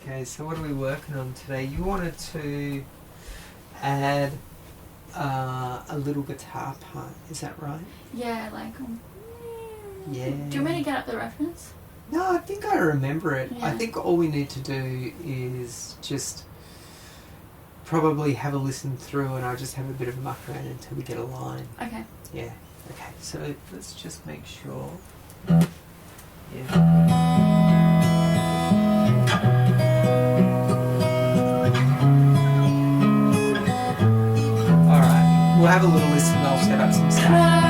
Okay, so what are we working on today? You wanted to add a little guitar part, is that right? Yeah, like... Yeah. Do you want me to get up the reference? No, I think I remember it. Yeah. I think all we need to do is just probably have a listen through, and I'll just have a bit of a muck around until we get a line. Okay. Yeah. Okay, so let's just make sure. Yeah. Alright, we'll have a little listen and I'll set up some stuff.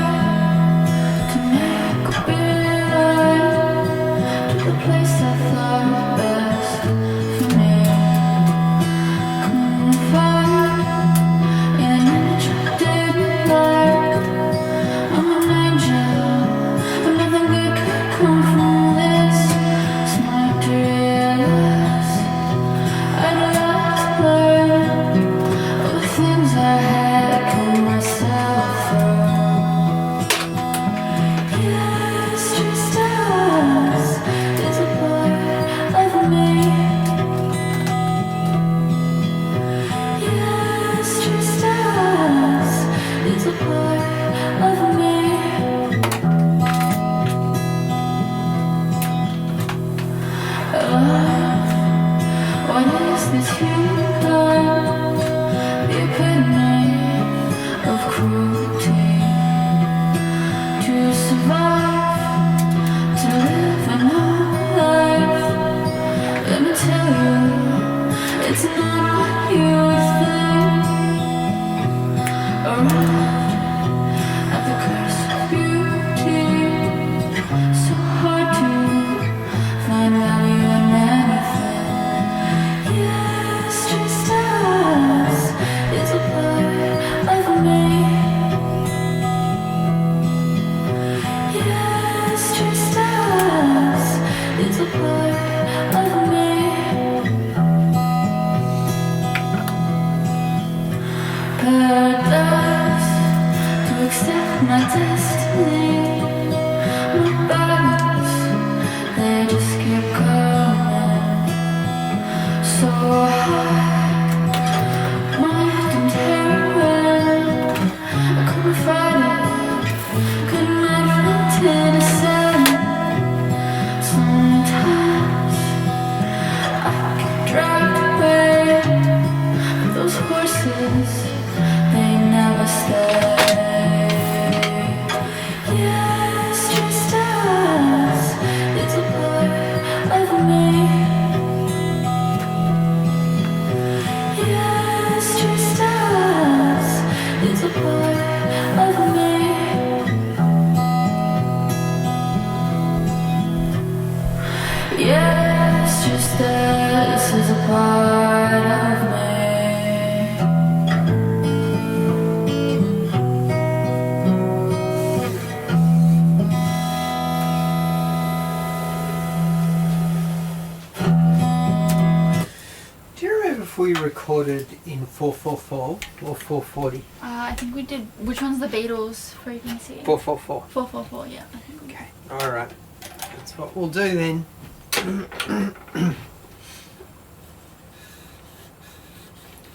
We recorded in 444 or 440? I think we did. Which one's the Beatles frequency? 444. 444, yeah. I think okay, alright. That's what we'll do then.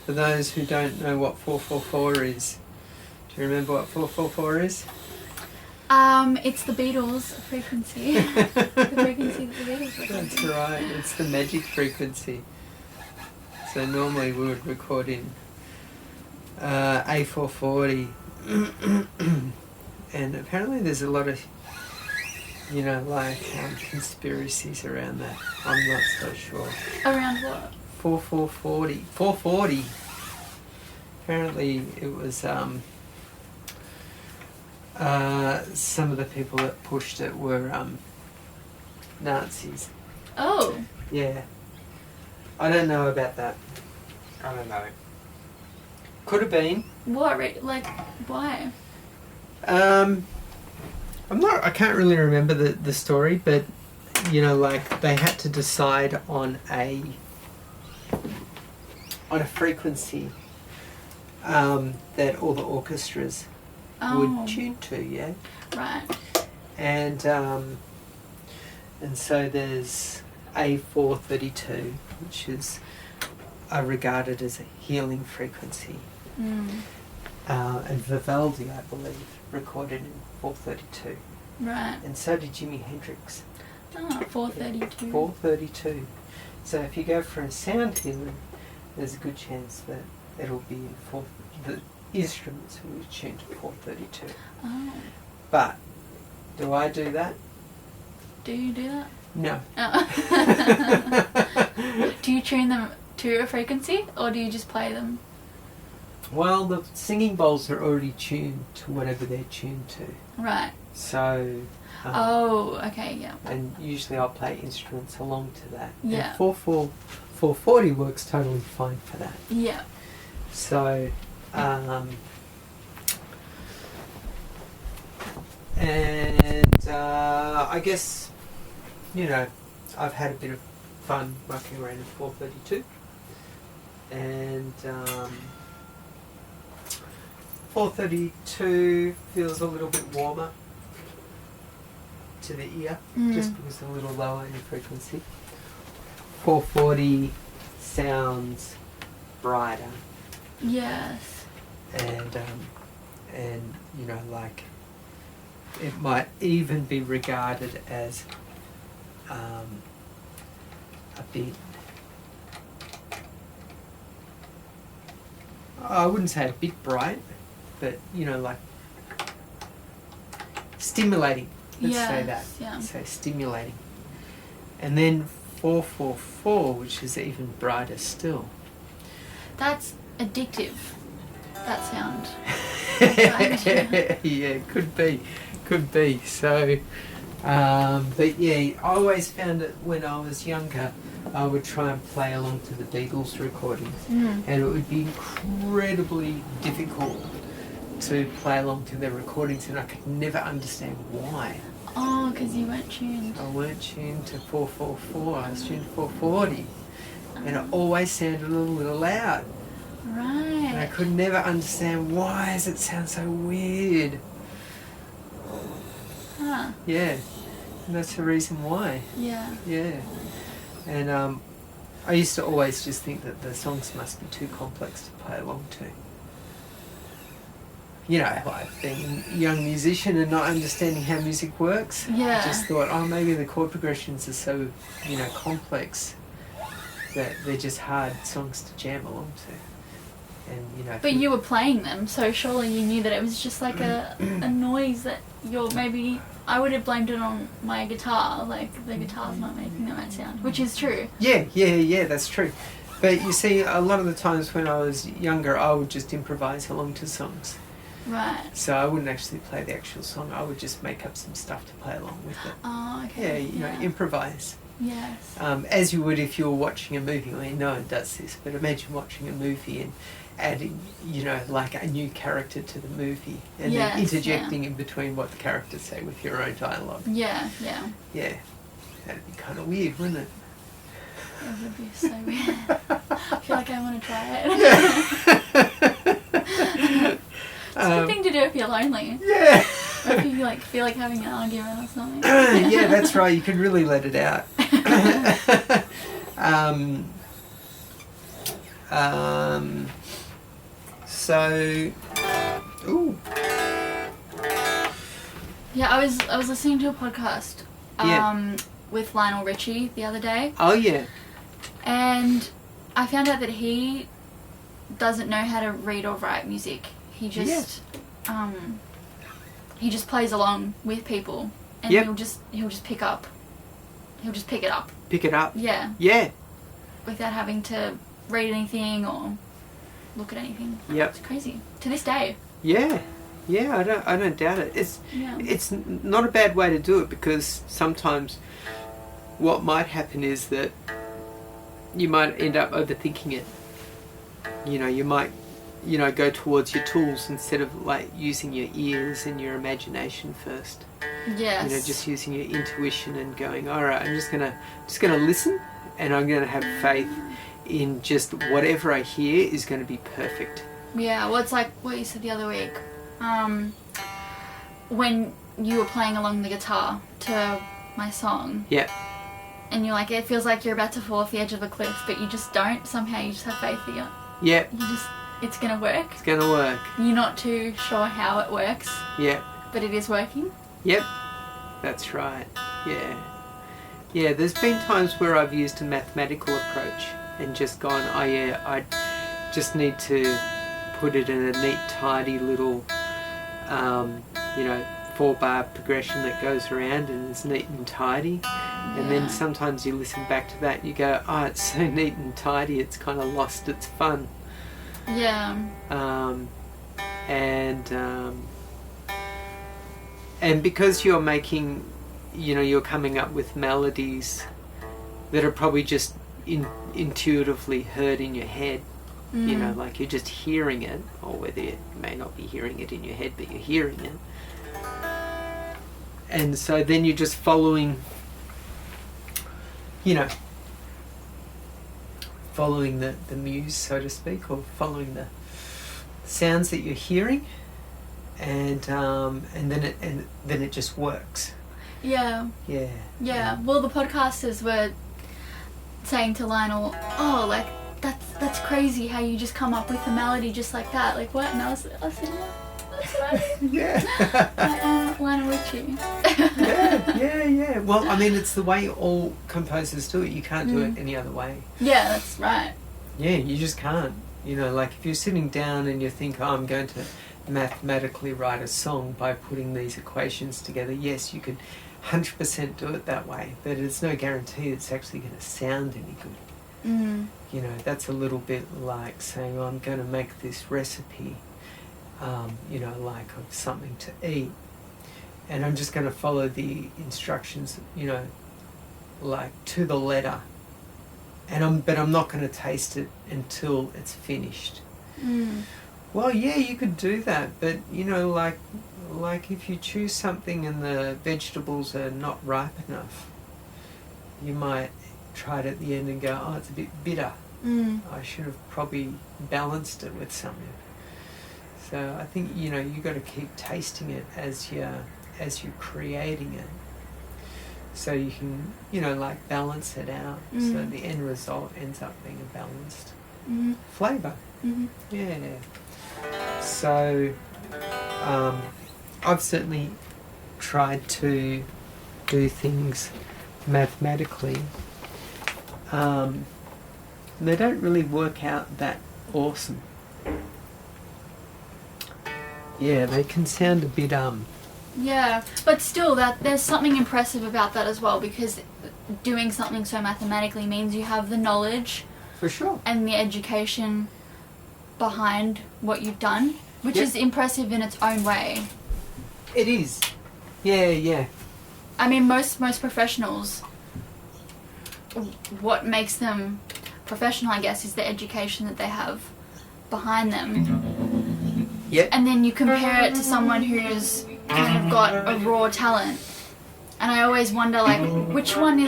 For those who don't know what 444 is, do you remember what 444 is? It's the Beatles frequency. The frequency that the Beatles frequency. That's right, it's the magic frequency. So normally we would record in A440 and apparently there's a lot of, conspiracies around that. I'm not so sure. Around what? 440. 440. Apparently it was some of the people that pushed it were Nazis. Oh. Yeah. I don't know about that. I don't know. Could have been. What? Like, why? I can't really remember the story, but, they had to decide on a frequency that all the orchestras would tune to, yeah? Right. And so there's A432, which is regarded as a healing frequency. And Vivaldi, I believe, recorded in 432. Right. And so did Jimi Hendrix. 432. 432. So if you go for a sound healing, there's a good chance that it'll be in the instruments will be tuned to 432. Oh. But do I do that? Do you do that? No. Oh. Do you tune them to a frequency, or do you just play them? Well, the singing bowls are already tuned to whatever they're tuned to. Right. So... okay, yeah. And usually I'll play instruments along to that. Yeah. And 440 works totally fine for that. Yeah. So, I guess, I've had a bit of fun mucking around in 432. And 432 feels a little bit warmer to the ear, just because it's a little lower in frequency. 440 sounds brighter. Yes. And it might even be regarded as a bit, I wouldn't say a bit bright, but stimulating. Let's say that. Yeah. So stimulating. And then 444, which is even brighter still. That's addictive. That sound. Yeah, could be. So, but yeah, I always found it when I was younger, I would try and play along to the Beatles recordings, and it would be incredibly difficult to play along to their recordings, and I could never understand why. Oh, because you weren't tuned. I weren't tuned to 444, I was tuned to 440, and it always sounded a little loud. Right. And I could never understand why does it sound so weird. Huh. Yeah, and that's the reason why. Yeah. Yeah. And I used to always just think that the songs must be too complex to play along to. Like being a young musician and not understanding how music works. Yeah. I just thought, maybe the chord progressions are so, complex that they're just hard songs to jam along to. And, But you were playing them, so surely you knew that it was just like a noise that maybe... I would have blamed it on my guitar, like the guitar's not making the right sound, which is true. Yeah, that's true. But you see, a lot of the times when I was younger, I would just improvise along to songs. Right. So I wouldn't actually play the actual song, I would just make up some stuff to play along with it. Oh, okay. Yeah, improvise. Yes. As you would if you were watching a movie. I mean, no one does this, but imagine watching a movie and adding, like a new character to the movie and then interjecting in between what the characters say with your own dialogue. Yeah. Yeah, that'd be kind of weird, wouldn't it? It would be so weird. I feel like I want to try it. It's a good thing to do if you're lonely. Yeah. Or if you feel like having an argument or something. Yeah, that's right. You can really let it out. Ooh. Yeah, I was listening to a podcast with Lionel Richie the other day. Oh yeah. And I found out that he doesn't know how to read or write music. He just plays along with people, and he'll just pick it up. Pick it up. Yeah. Yeah. Without having to read anything or look at anything. Yep. It's crazy. To this day. Yeah. Yeah, I don't doubt it. It's not a bad way to do it, because sometimes what might happen is that you might end up overthinking it. You might go towards your tools instead of using your ears and your imagination first. Yes. Just using your intuition and going, all right, I'm just gonna listen, and I'm gonna have faith in just whatever I hear is going to be perfect. Yeah, well, it's like what you said the other week. When you were playing along the guitar to my song. Yeah. and you're like, it feels like you're about to fall off the edge of a cliff, but you just don't. Somehow you just have faith that Yep. it's going to work. It's going to work. You're not too sure how it works. Yep. But it is working. Yep. That's right. Yeah. Yeah, there's been times where I've used a mathematical approach and just gone, oh yeah, I just need to put it in a neat, tidy little, 4-bar progression that goes around and is neat and tidy. And then sometimes you listen back to that and you go, oh, it's so neat and tidy, it's kind of lost its fun. Yeah. And because you're making, you're coming up with melodies that are probably just intuitively heard in your head, like you're just hearing it, or whether you may not be hearing it in your head, but you're hearing it. And so then you're just following, following the muse, so to speak, or following the sounds that you're hearing, and then it just works. Yeah. Yeah. Yeah. Well, the podcasters were saying to Lionel, "Oh, like that's crazy how you just come up with a melody just like that." Like what? And I said, "That's right." Yeah. Lionel Richie. Yeah. Well, I mean, it's the way all composers do it. You can't do it any other way. Yeah, that's right. Yeah, you just can't. Like if you're sitting down and you think, oh, I'm going to mathematically write a song by putting these equations together, yes, you could 100% do it that way, but it's no guarantee it's actually going to sound any good. That's a little bit like saying, oh, I'm going to make this recipe, like of something to eat, and I'm just going to follow the instructions, like to the letter, but I'm not going to taste it until it's finished. Well, yeah, you could do that, but like if you choose something and the vegetables are not ripe enough, you might try it at the end and go, oh, it's a bit bitter. I should have probably balanced it with something. So I think you've got to keep tasting it as you're creating it, so you can like balance it out, so the end result ends up being a balanced flavour. Yeah. So I've certainly tried to do things mathematically. They don't really work out that awesome. Yeah, they can sound a bit Yeah, but still, there's something impressive about that as well, because doing something so mathematically means you have the knowledge, for sure, and the education behind what you've done, which is impressive in its own way. It is. Yeah. I mean, most professionals, what makes them professional, I guess, is the education that they have behind them. Yep. And then you compare it to someone who's kind of got a raw talent. And I always wonder, like, which person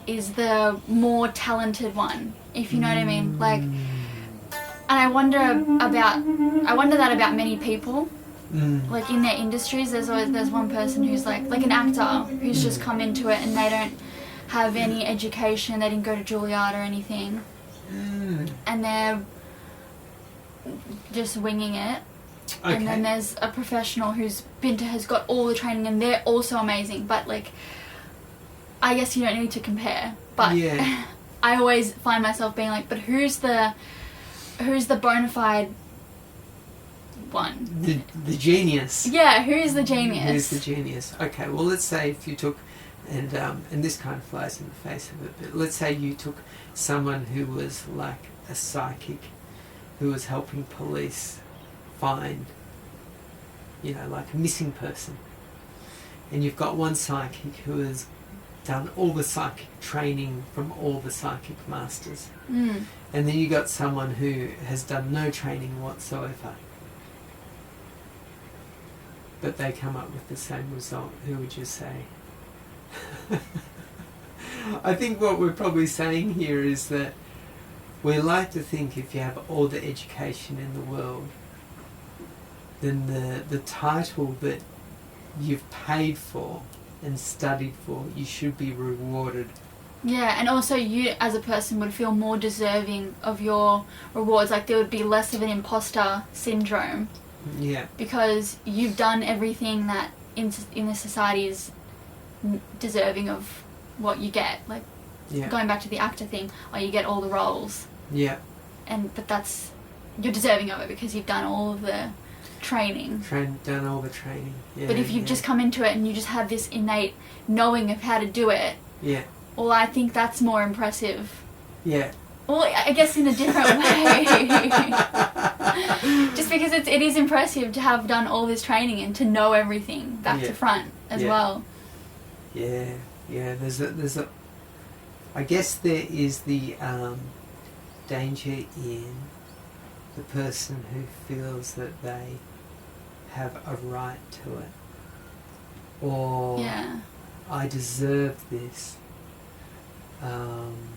is the more talented one, if you know what I mean? Like, and I wonder that about many people. Like in their industries, there's one person who's like an actor who's just come into it and they don't have any education, they didn't go to Juilliard or anything, and they're just winging it. Okay. And then there's a professional has got all the training and they're also amazing, but like, I guess you don't need to compare, but I always find myself being like, but who's the bona fide one? The genius. Yeah, who's the genius? Who's the genius? Okay, well, let's say if you took, and this kind of flies in the face of it, but let's say you took someone who was like a psychic, who was helping police find, like a missing person, and you've got one psychic who has done all the psychic training from all the psychic masters, and then you got someone who has done no training whatsoever, but they come up with the same result. Who would you say? I think what we're probably saying here is that we like to think if you have all the education in the world, then the title that you've paid for and studied for, you should be rewarded. Yeah, and also you as a person would feel more deserving of your rewards. Like there would be less of an imposter syndrome. Yeah. Because you've done everything that in the society is deserving of what you get. Like going back to the actor thing, you get all the roles. Yeah. But that's, you're deserving of it because you've done all of the training. Done all the training. Yeah, but if you've just come into it and you just have this innate knowing of how to do it, well, I think that's more impressive. Yeah. Well, I guess in a different way. Just because it is impressive to have done all this training and to know everything back to front as well. Yeah, yeah. I guess there is the danger in the person who feels that they have a right to it, or I deserve this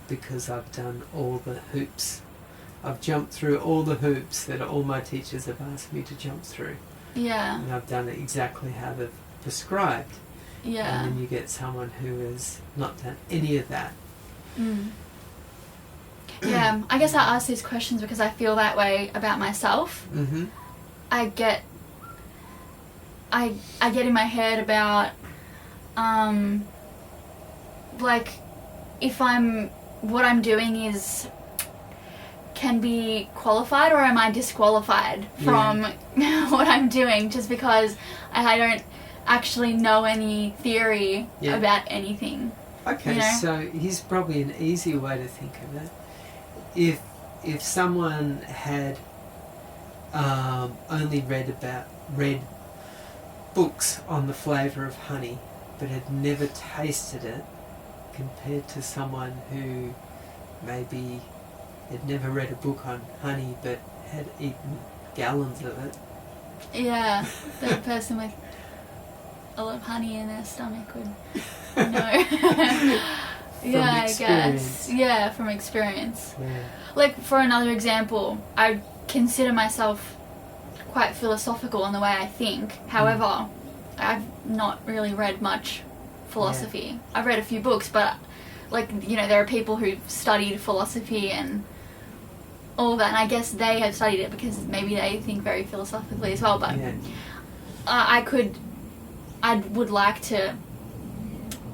because I've done all the hoops. I've jumped through all the hoops that all my teachers have asked me to jump through. Yeah. And I've done it exactly how they've prescribed. Yeah. And then you get someone who has not done any of that. Mm. Yeah, I guess I ask these questions because I feel that way about myself. Mm-hmm. I get in my head about like if what I'm doing can be qualified, or am I disqualified from what I'm doing just because I don't actually know any theory about anything. Okay, you know? So here's probably an easier way to think of it. If someone had only read books on the flavour of honey but had never tasted it, compared to someone who maybe had never read a book on honey but had eaten gallons of it. Yeah, the person with a lot of honey in their stomach would know. Yeah, I guess. Yeah, from experience. Yeah. Like, for another example, I consider myself quite philosophical in the way I think. However, I've not really read much philosophy. Yeah. I've read a few books, but, like, you know, there are people who've studied philosophy and all that, and I guess they have studied it because maybe they think very philosophically as well, but I would like to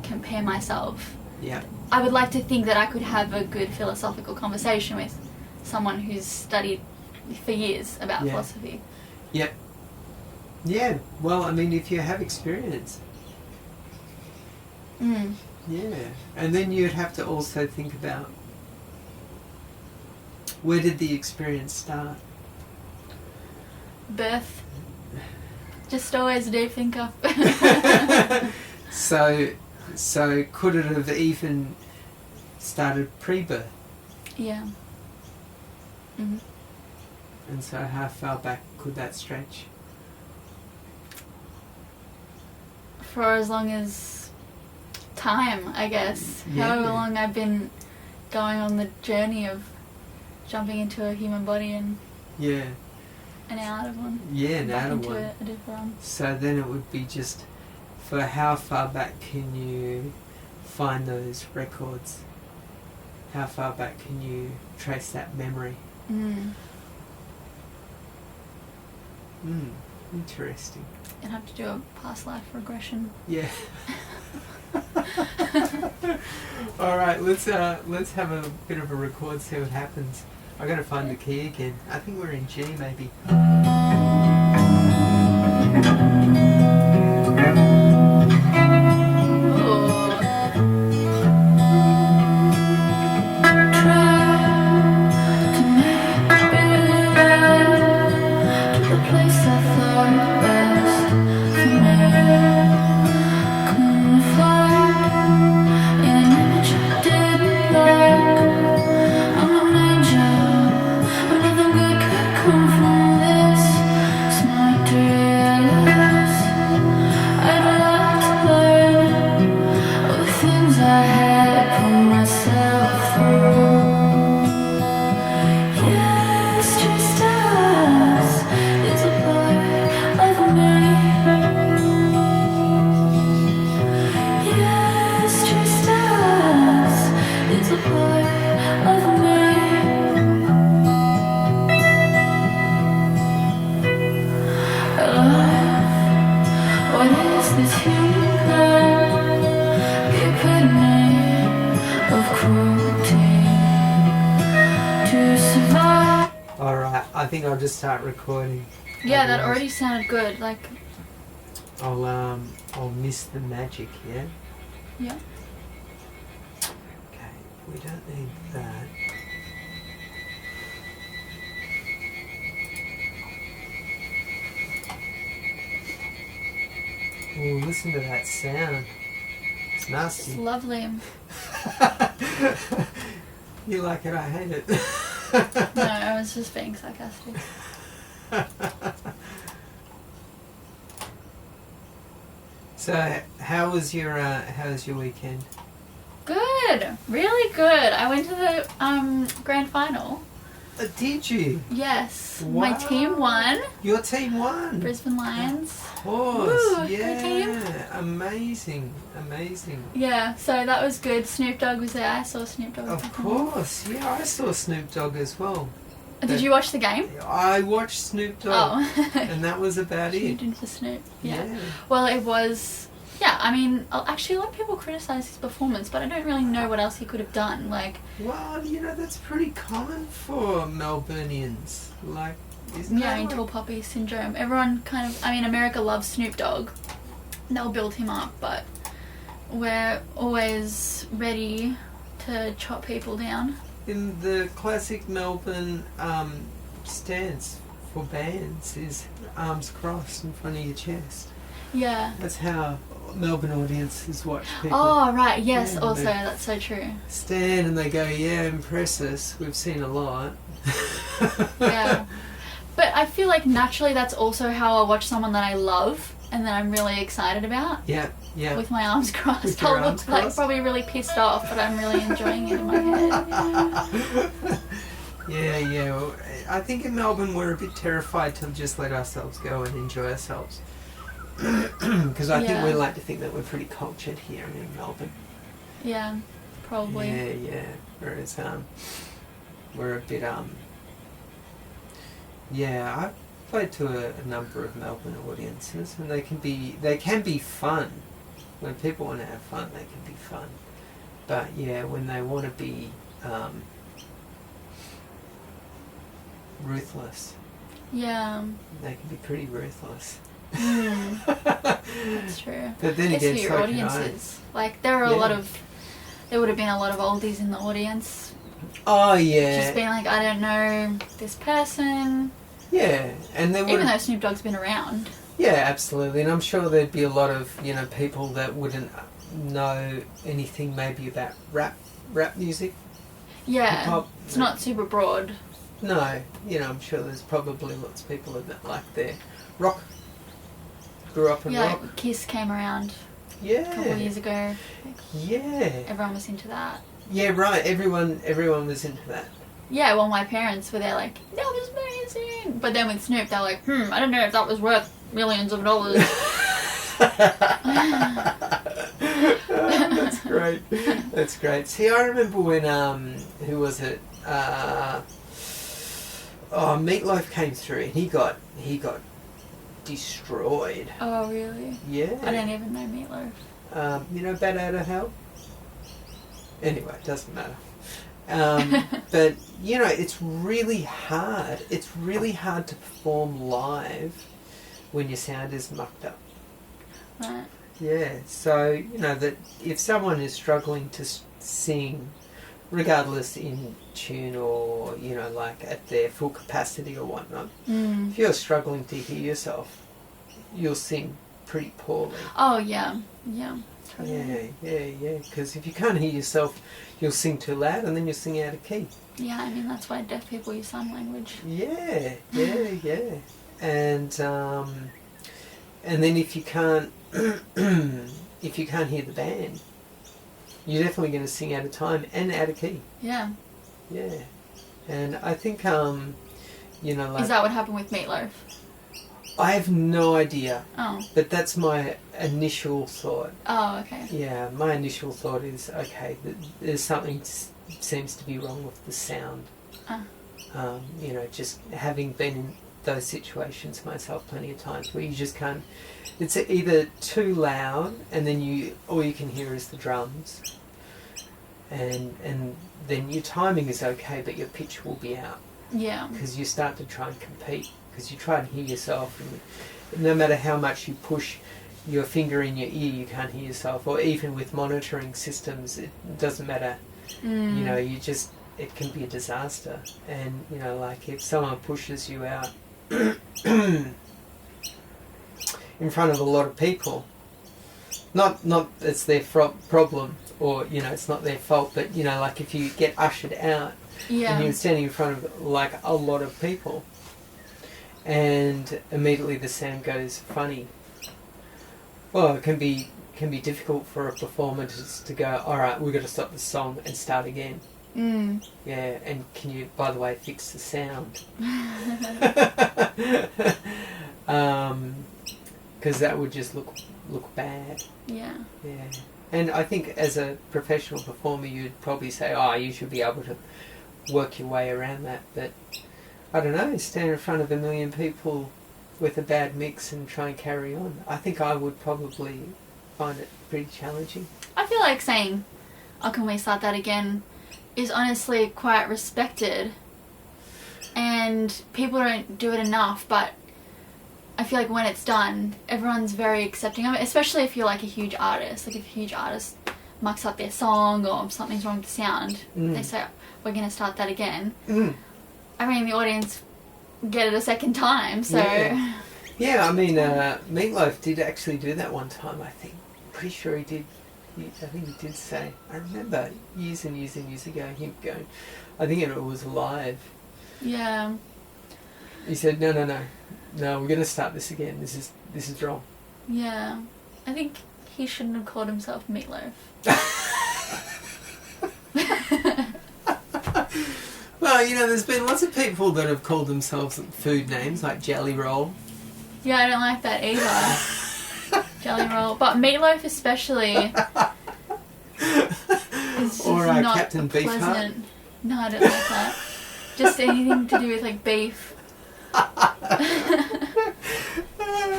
compare myself. Yeah. I would like to think that I could have a good philosophical conversation with someone who's studied for years about philosophy. Yeah. Yeah. Well, I mean, if you have experience. Mm. Yeah. And then you'd have to also think about, where did the experience start? Birth. Just always do think of. So could it have even started pre-birth? Yeah. Mm-hmm. And so how far back could that stretch? For as long as time, I guess. Yeah. However long I've been going on the journey of jumping into a human body and out of one. Yeah, and out of one. A different one. So then it would be just, for how far back can you find those records? How far back can you trace that memory? Interesting. You'd have to do a past life regression. Yeah. All right, let's have a bit of a record, see what happens. I got to find the key again. I think we're in G, maybe. think I'll just start recording. Yeah, that already sounded good. Like, I'll miss the magic, yeah? yeah. Okay, we don't need that. Oh, listen to that sound. It's nasty. It's lovely. You like it, I hate it. No, I was just being sarcastic. So, how was your weekend? Good, really good. I went to the grand final. Did you? Yes, Wow. my team won. Your team won. Brisbane Lions. Of course, Woo, yeah. team. Amazing. Yeah, so that was good. Snoop Dogg was there. I saw Snoop Dogg. Of course, yeah. I saw Snoop Dogg as well. Did you watch the game? I watched Snoop Dogg, Oh. and that was about it. Shooting for Snoop. Yeah. Yeah. Well, it was. Yeah, I mean, actually, a lot of people criticise his performance, but I don't really know what else he could have done. Like, well, that's pretty common for Melburnians. Like, isn't yeah, that tall poppy syndrome. Everyone kind of. I mean, America loves Snoop Dogg. They'll build him up, but we're always ready to chop people down. in the classic Melbourne stance for bands is arms crossed in front of your chest. Yeah. That's how Melbourne audiences watch people. Oh, right, yes, Yeah, also, they that's so true. stand and they go, yeah, impress us. We've seen a lot. Yeah. But I feel like naturally that's also how I watch someone that I love and that I'm really excited about. Yeah, yeah. With my arms crossed. With your I'll arms look like crossed? probably really pissed off, but I'm really enjoying it in my head. Yeah. Well, I think in Melbourne we're a bit terrified to just let ourselves go and enjoy ourselves. Because I think we like to think that we're pretty cultured here in Melbourne. Yeah, probably. Yeah. Whereas we're a bit yeah, I've played to a number of Melbourne audiences, and they can be fun. When people want to have fun, they can be fun. But yeah, when they want to be ruthless, Yeah. they can be pretty ruthless. That's true. But then It's again, who your so audience can I. is. Like, there would have been a lot of oldies in the audience. Oh yeah. Just being like, I don't know this person. Yeah, and there would. Even though Snoop Dogg's been around. Yeah, absolutely, and I'm sure there'd be a lot of people that wouldn't know anything maybe about rap music. Yeah. Hip-hop. It's not super broad. No, I'm sure there's probably lots of people that like their rock. Grew up in rock. Like Kiss came around Yeah. a couple of years ago. Yeah. Everyone was into that. Yeah, right. Everyone was into that. Yeah, well, my parents were there like, that was amazing. But then with Snoop, they're like, I don't know if that was worth millions of dollars. That's great. That's great. See, I remember when who was it? Meatloaf came through, and he got destroyed. Oh, really? Yeah. I don't even know Meatloaf. Bat Out of Hell? Anyway, it doesn't matter. But, it's really hard. It's really hard to perform live when your sound is mucked up. Right. Yeah, so, that if someone is struggling to sing, regardless in tune or, like at their full capacity or whatnot, if you're struggling to hear yourself, you'll sing pretty poorly. Oh, yeah. Yeah. Totally. Yeah, because if you can't hear yourself, you'll sing too loud and then you'll sing out of key. Yeah, I mean, that's why deaf people use sign language. Yeah. And then if you can't hear the band, you're definitely going to sing out of time and out of key. Yeah. Yeah. And I think, like... Is that what happened with Meatloaf? I have no idea. Oh. But that's my initial thought. Oh, okay. Yeah, my initial thought is, okay, there's something seems to be wrong with the sound. Just having been in those situations myself plenty of times where you just can't... It's either too loud and then all you can hear is the drums. And then your timing is okay, but your pitch will be out. Yeah. Because you start to try and compete, because you try and hear yourself, and no matter how much you push your finger in your ear, you can't hear yourself. Or even with monitoring systems, it doesn't matter. You know, it can be a disaster. And, you know, like if someone pushes you out in front of a lot of people, not it's their problem, or, you know, it's not their fault, but, you know, like if you get ushered out and you're standing in front of like a lot of people and immediately the sound goes funny, well, it can be difficult for a performer to go, all right, we've got to stop the song and start again. Yeah, and can you, by the way, fix the sound? Because that would just look bad. Yeah. And I think as a professional performer, you'd probably say, oh, you should be able to work your way around that. But I don't know, stand in front of a million people with a bad mix and try and carry on. I think I would probably find it pretty challenging. I feel like saying, oh, can we start that again, is honestly quite respected. And people don't do it enough, but I feel like when it's done, everyone's very accepting of it, especially if you're like a huge artist. Like if a huge artist mucks up their song or something's wrong with the sound, they say, we're going to start that again. I mean, the audience get it a second time, so... Yeah, I mean, Meatloaf did actually do that one time, I think. Pretty sure he did. I think he did say... I remember years and years and years ago him going... I think it was live. Yeah. He said, no, we're going to start this again. This is wrong. Yeah. I think he shouldn't have called himself Meatloaf. Well, you know, there's been lots of people that have called themselves food names, like Jelly Roll. Yeah, I don't like that either. Jelly Roll. But Meatloaf especially is just or not Captain pleasant. Beefheart. No, I don't like that. Just anything to do with, like, beef.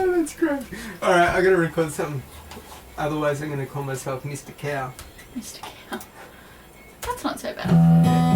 That's great. Alright, I gotta record something. Otherwise I'm gonna call myself Mr. Cow. Mr. Cow. That's not so bad.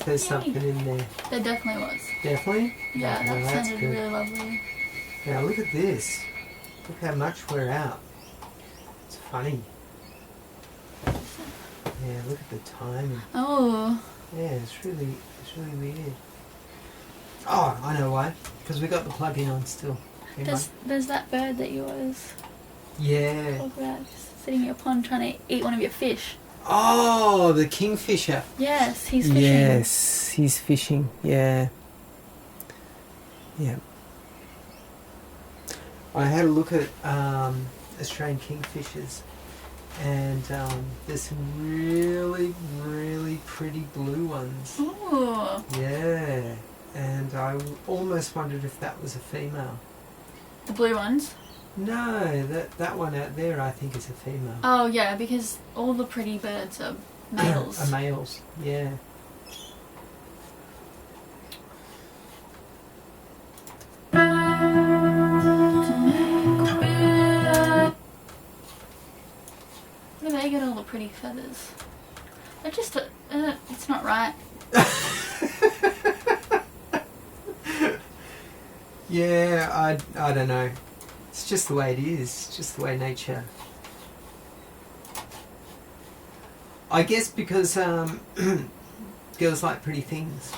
if there's something in there. There definitely was. Definitely? Yeah, Okay, that well, that's sounded good. really lovely. Now look at this. Look how much we're out. It's funny. Yeah, look at the timing. Oh. Yeah, it's really weird. Oh, I know why. Because we got the plug-in on still. There's that bird that you always Yeah. talk about, just sitting in your pond trying to eat one of your fish. Oh, the kingfisher. Yes, he's fishing. Yes, he's fishing. Yeah. Yeah. I had a look at Australian kingfishers, and there's some really, really pretty blue ones. Ooh. Yeah. And I almost wondered if that was a female. The blue ones? No, that one out there I think is a female. Oh yeah, because all the pretty birds are males. Are males, yeah. Where do they get all the pretty feathers? They're just, it's not right. Yeah, I don't know. It's just the way it is. It's just the way nature. I guess because girls like pretty things.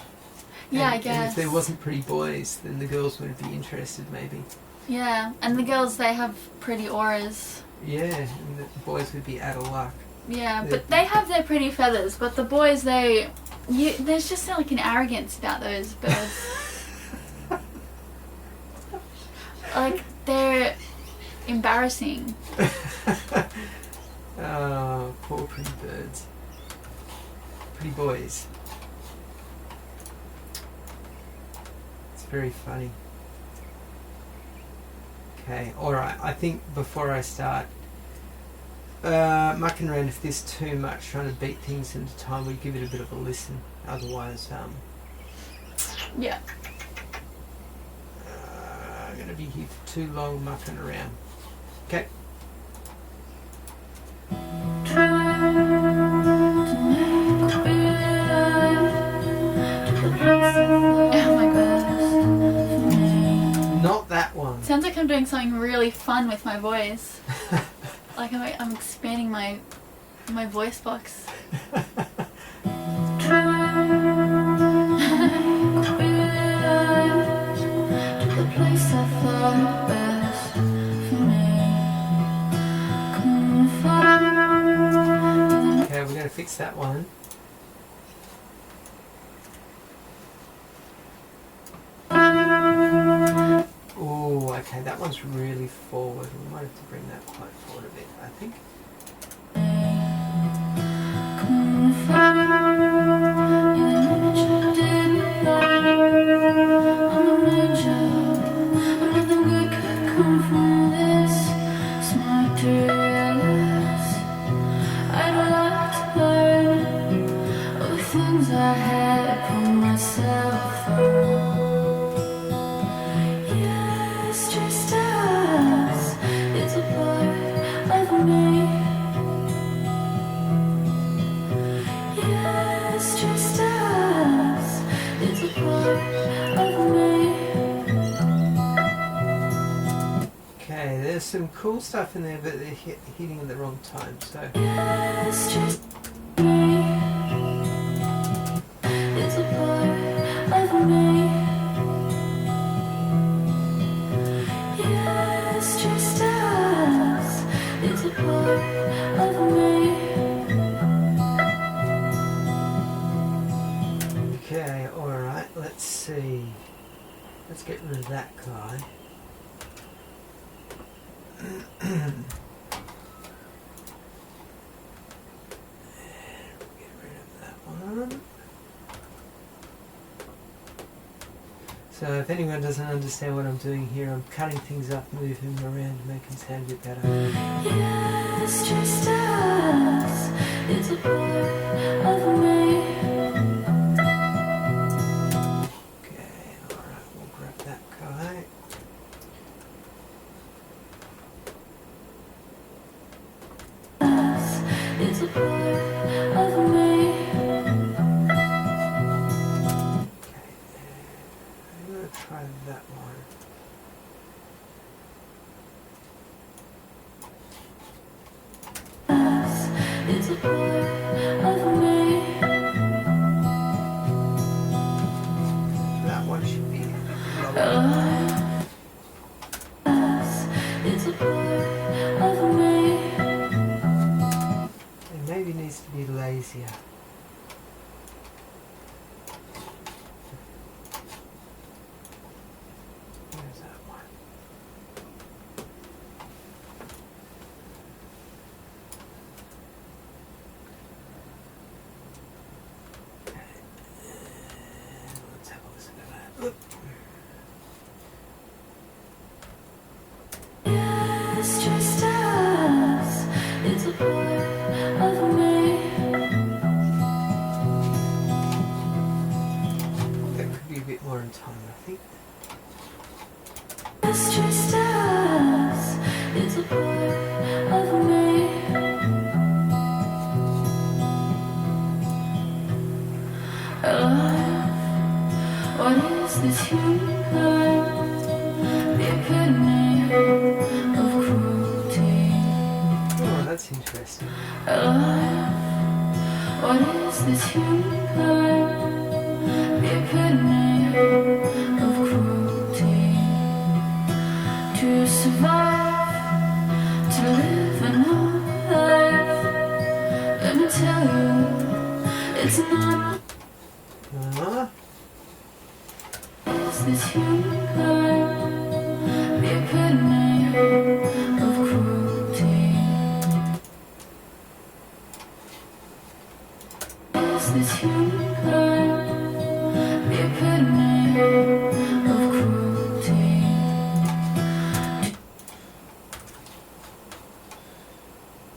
Yeah, I And guess. if there wasn't pretty boys, then the girls would be interested maybe. Yeah, and the girls, they have pretty auras. Yeah, and the boys would be out of luck. Yeah, but they have their pretty feathers, but the boys, there's just like an arrogance about those birds. Like, they're embarrassing. Oh, poor pretty birds. Pretty boys. It's very funny. Okay, alright, I think before I start mucking around, if there's too much trying to beat things into time, we give it a bit of a listen. Otherwise, Yeah. I'm going to be here for too long mucking around. Okay. Oh my goodness. Not that one. Sounds like I'm doing something really fun with my voice. Like I'm expanding my voice box. Okay, we're going to fix that one. Oh, okay, that one's really forward. We might have to bring that quite forward a bit, I think. Okay, there's some cool stuff in there, but they're hitting at the wrong time, so... Okay, alright, let's see. Let's get rid of that guy. Get rid of that one. So if anyone doesn't understand what I'm doing here, I'm cutting things up, moving them around to make them sound a bit better. It's just us. It's a part of me. Okay, alright, we'll grab that guy. It's a part of me. It's a part of me. That one should be It's a part of me. it maybe needs to be lazier. Where's that one? Let's have a listen to that. Oop. It's just us. It's a part of me. That could be a bit more in time, I think. It's just us. It's a part of me. What is this human kind? The epitome of cruelty. Oh, that's interesting. What is this human kind? The epitome of cruelty. To survive, to live another life. Let me tell you, it's not. Is this human kind? The epitome of cruelty. Is this human kind? The epitome of cruelty.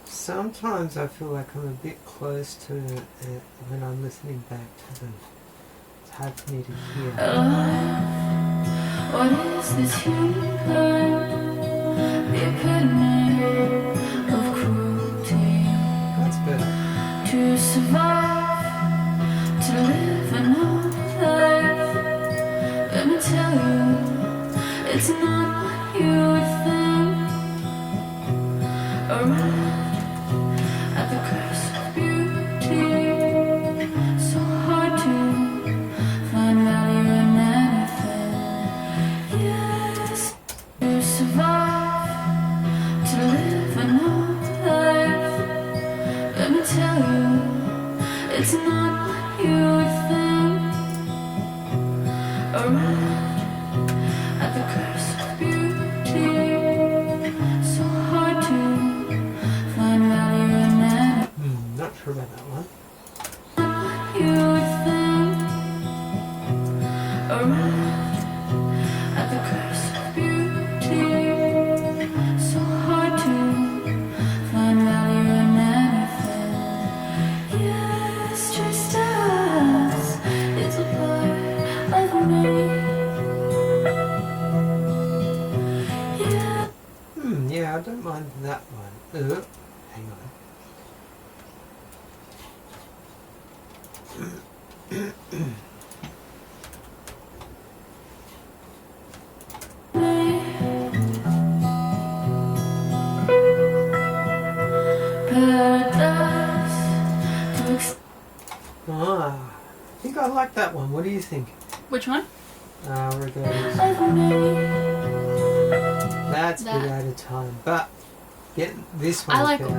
Sometimes I feel like I'm a bit close to it when I'm listening back to them. It's hard for me to hear. What is this human kind? The epitome of cruelty. That's better. To survive, to live another life. Let me tell you, it's not what you would think. Arrived at the curse of beauty. So hard to find value in anything. Yes, to survive, to live another life. Let me tell you, it's not what you would think. Arrived at the curse of beauty. So hard to find value in anything. Not sure about that one. You would think. Arrived at the curse of beauty. So hard to find value in anything. Yes, just us. It's a part of me. Yeah. Yeah, I don't mind that one. Hang on. Paradise to I think I like that one. What do you think? Which one? Where goes? of me. That's a bit That. out of time, but get this one. I like- better.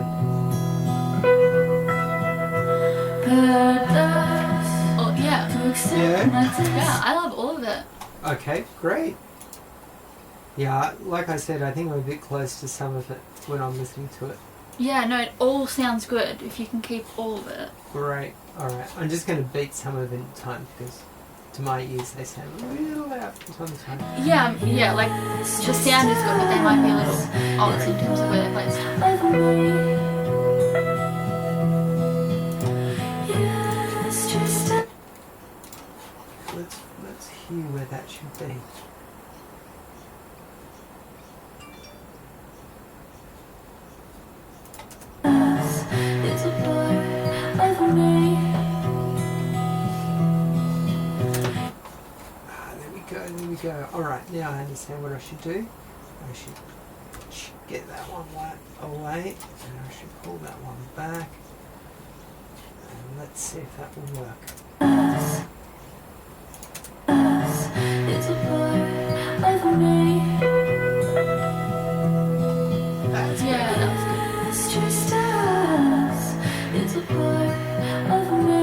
Paradise Oh, yeah. to accept Yeah. my taste. Yeah, I love all of it. Okay, great. Yeah, like I said, I think I'm a bit close to some of it when I'm listening to it. Yeah, no, it all sounds good if you can keep all of it. Great. Alright, I'm just going to beat some of it in time because to my ears they sound a little loud from time to time. Yeah, yeah, like the sound is good, but they might be a little odd in terms of where they're placed. Of me. Yes, just Let's hear where that should be. us. It's a part of me. There we go, there we go. alright, now I understand what I should do. I should get that one away, and I should pull that one back. And let's see if that will work. It's a part of me. That's Yeah, good. that was good. It's just us. It's a part of me.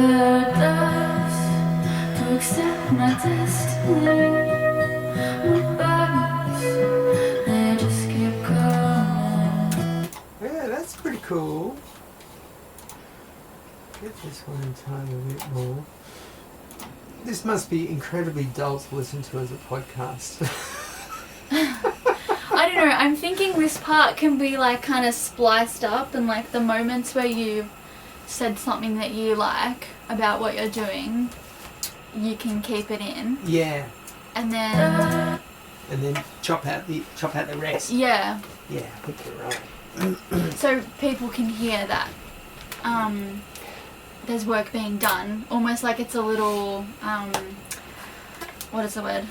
Paradise to accept my destiny. My bodies, they just keep going. Yeah, that's pretty cool. Get this one in time a bit more. This must be incredibly dull to listen to as a podcast. I don't know, I'm thinking this part can be like kind of spliced up, and like the moments where you said something that you like about what you're doing, you can keep it in. Yeah. And then And then chop out the rest. yeah. Yeah, I think you're right. So people can hear that there's work being done, almost like it's a little what is the word?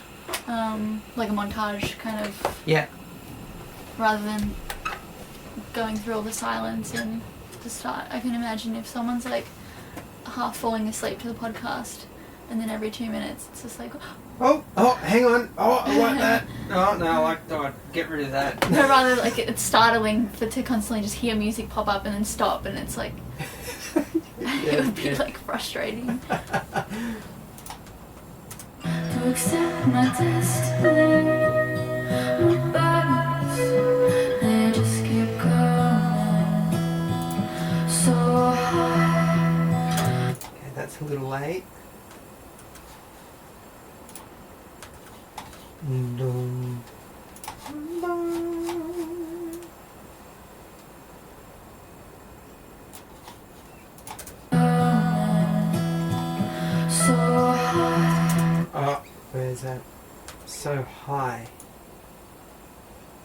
Like a montage kind of, Yeah. rather than going through all the silence and the start. I can imagine if someone's like half falling asleep to the podcast, and then every 2 minutes it's just like, Oh, hang on. Oh, I like that. Oh, no, I like that. Get rid of that. but rather like it's startling to constantly just hear music pop up and then stop, and it's like it would be like frustrating. To accept my destiny. My bodies, they just keep going. So high. Okay, that's a little late. Dum, bum. So high. Oh, where's that? So high.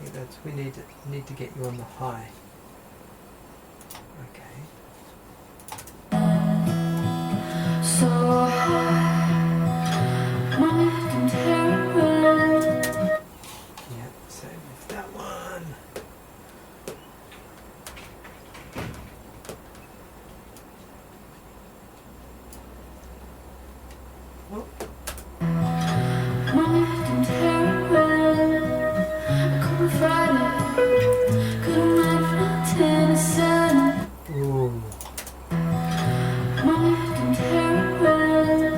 I think that's we need to get you on the high. Okay. So high. Mind and heroin. Yeah, same with that one. Oh, Mind and heroin. I couldn't fight it. Couldn't mind for Tennessee. ooh. Mind and heroin.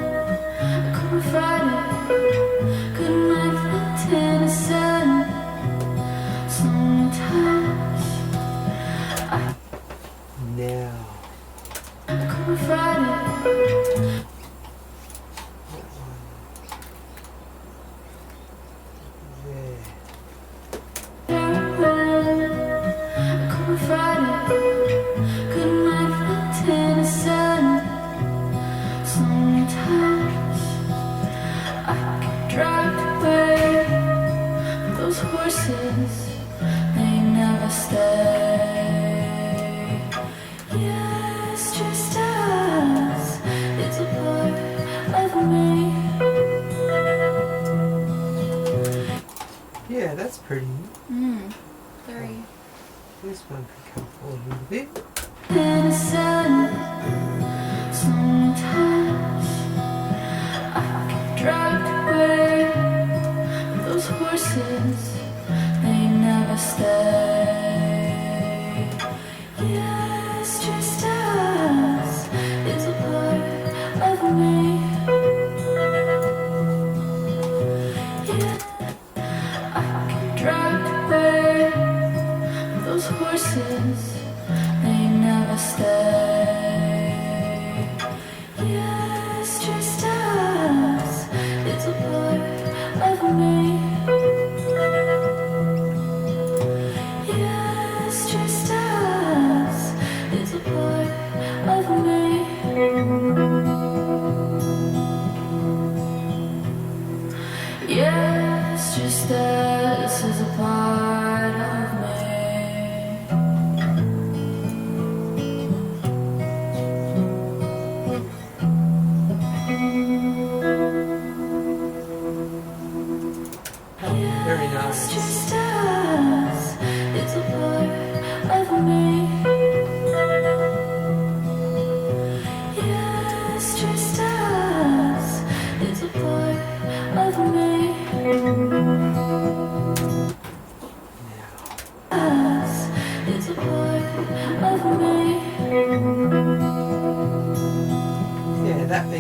I couldn't fight it. Couldn't mind for Tennessee. Sometimes Now. I couldn't fight it. That one. There. Heroin. I couldn't fight it. Couldn't mind for Tennessee. Sometimes I get dragged away. Those horses, they never stay. Yeah, it's just us. It's a part of me. Yeah, that's pretty. Very. This one could come forward a little bit. Innocent. Sometimes I get dragged away. Those horses, they never stay. Yeah, it's just us. It's a part of me. Yeah, I get dragged away. Those horses, they never stay. Yeah, it's just us. It's a part of me. Yeah, it's just us. It's a part of me. Yeah, it's just us. Is a part of me.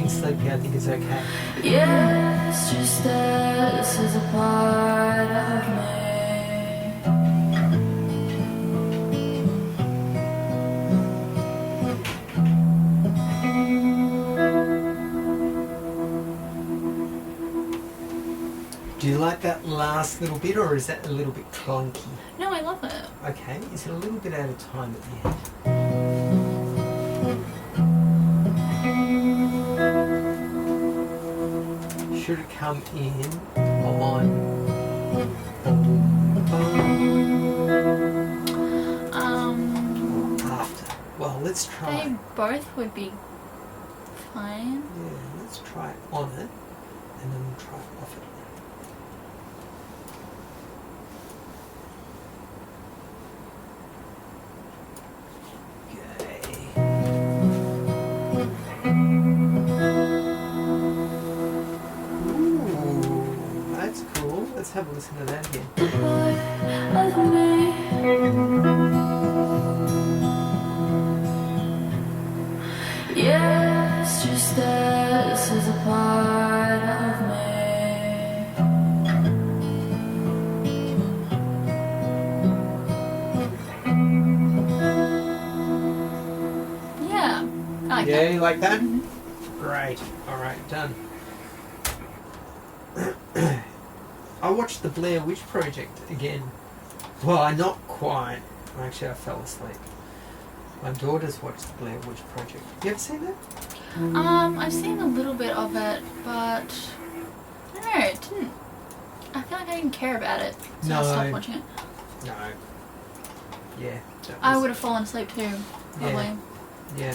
being sleepy, I think it's okay. Yes, just this is a part of me. Do you like that last little bit, or is that a little bit clunky? No, I love it. Okay, is it a little bit out of time at the end? Should it come in on after? Well, let's try. They both would be fine. Yeah, let's try on it, and then we'll try off it. Let's have a listen to that again. Of me. Yes, just this is a part of me. Yeah. I like Yeah, that. you like that? Great. Alright, done. I watched the Blair Witch Project again. Well, not quite. Actually, I fell asleep. My daughters watched the Blair Witch Project. You ever seen that? I've seen a little bit of it, but I don't know, it didn't. I feel like I didn't care about it, so I stopped watching it. No. Yeah. I would have fallen asleep too, probably. Yeah.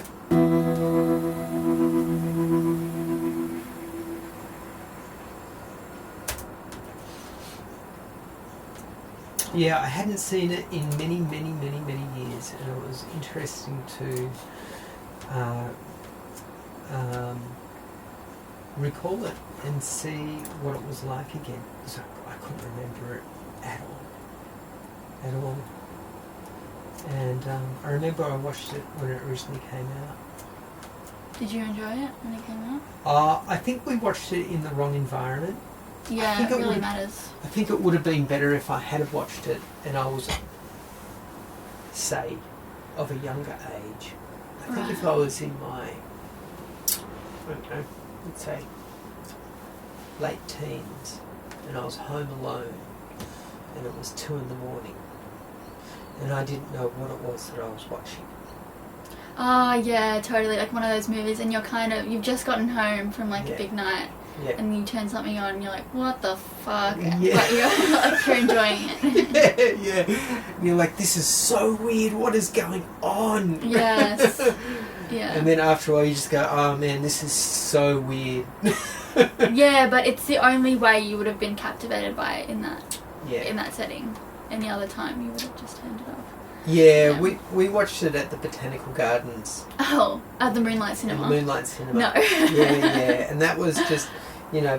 Yeah, I hadn't seen it in many years, and it was interesting to recall it and see what it was like again. So I couldn't remember it at all. And I remember I watched it when it originally came out. Did you enjoy it when it came out? I think we watched it in the wrong environment. Yeah, it really matters. I think it would have been better if I had watched it and I was, say, of a younger age. I think if I was in my, I don't know, let's say, late teens, and I was home alone, and it was 2 in the morning, and I didn't know what it was that I was watching. Yeah, totally. Like one of those movies, and you've just gotten home from like a big night. Yeah. And you turn something on and you're like, what the fuck? Yeah. But you're enjoying it. yeah. And you're like, this is so weird. What is going on? Yes. Yeah. And then after a while you just go, oh man, this is so weird. Yeah, but it's the only way you would have been captivated by it in that setting. Any other time you would have just turned it off. Yeah, we watched it at the Botanical Gardens. Oh, at the Moonlight Cinema. The Moonlight Cinema. No. yeah. And that was just,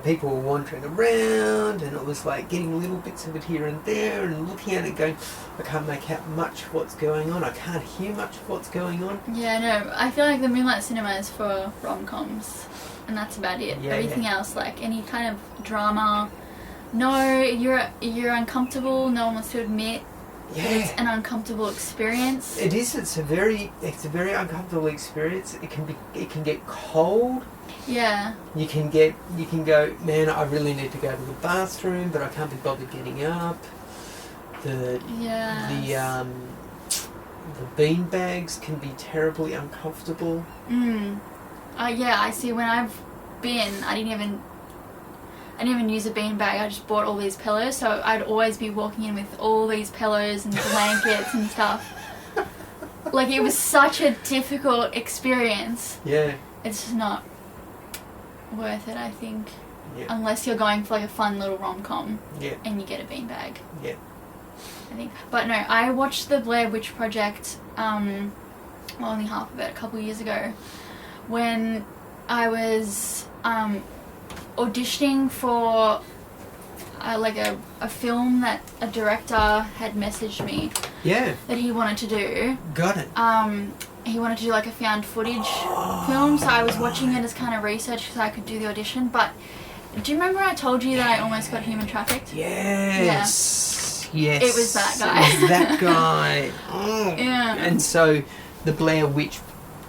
people were wandering around, and it was like getting little bits of it here and there, and looking at it going, I can't make out much of what's going on. I can't hear much of what's going on. Yeah, no. I feel like the Moonlight Cinema is for rom-coms, and that's about it. Yeah, Everything else, like any kind of drama, no, you're uncomfortable. No one wants to admit. Yeah. It's an uncomfortable experience. It is. It's a very uncomfortable experience. It can get cold. Yeah. You can go, man, I really need to go to the bathroom, but I can't be bothered getting up. The bean bags can be terribly uncomfortable. Yeah, I see. When I've been, I didn't even use a beanbag. I just bought all these pillows, so I'd always be walking in with all these pillows and blankets and stuff. Like, it was such a difficult experience. Yeah. It's just not worth it, I think. Yeah. Unless you're going for like a fun little rom-com. Yeah. And you get a beanbag. Yeah. I think. But no, I watched the Blair Witch Project, only half of it, a couple years ago, when I was auditioning for a film that a director had messaged me Yeah. that he wanted to do. Got it. he wanted to do like a found footage film, so I was watching it as kind of research so I could do the audition. But do you remember I told you that I almost got human trafficked? Yes. Yeah. Yes. It was that guy. It was that guy. Oh. Yeah. And so the Blair Witch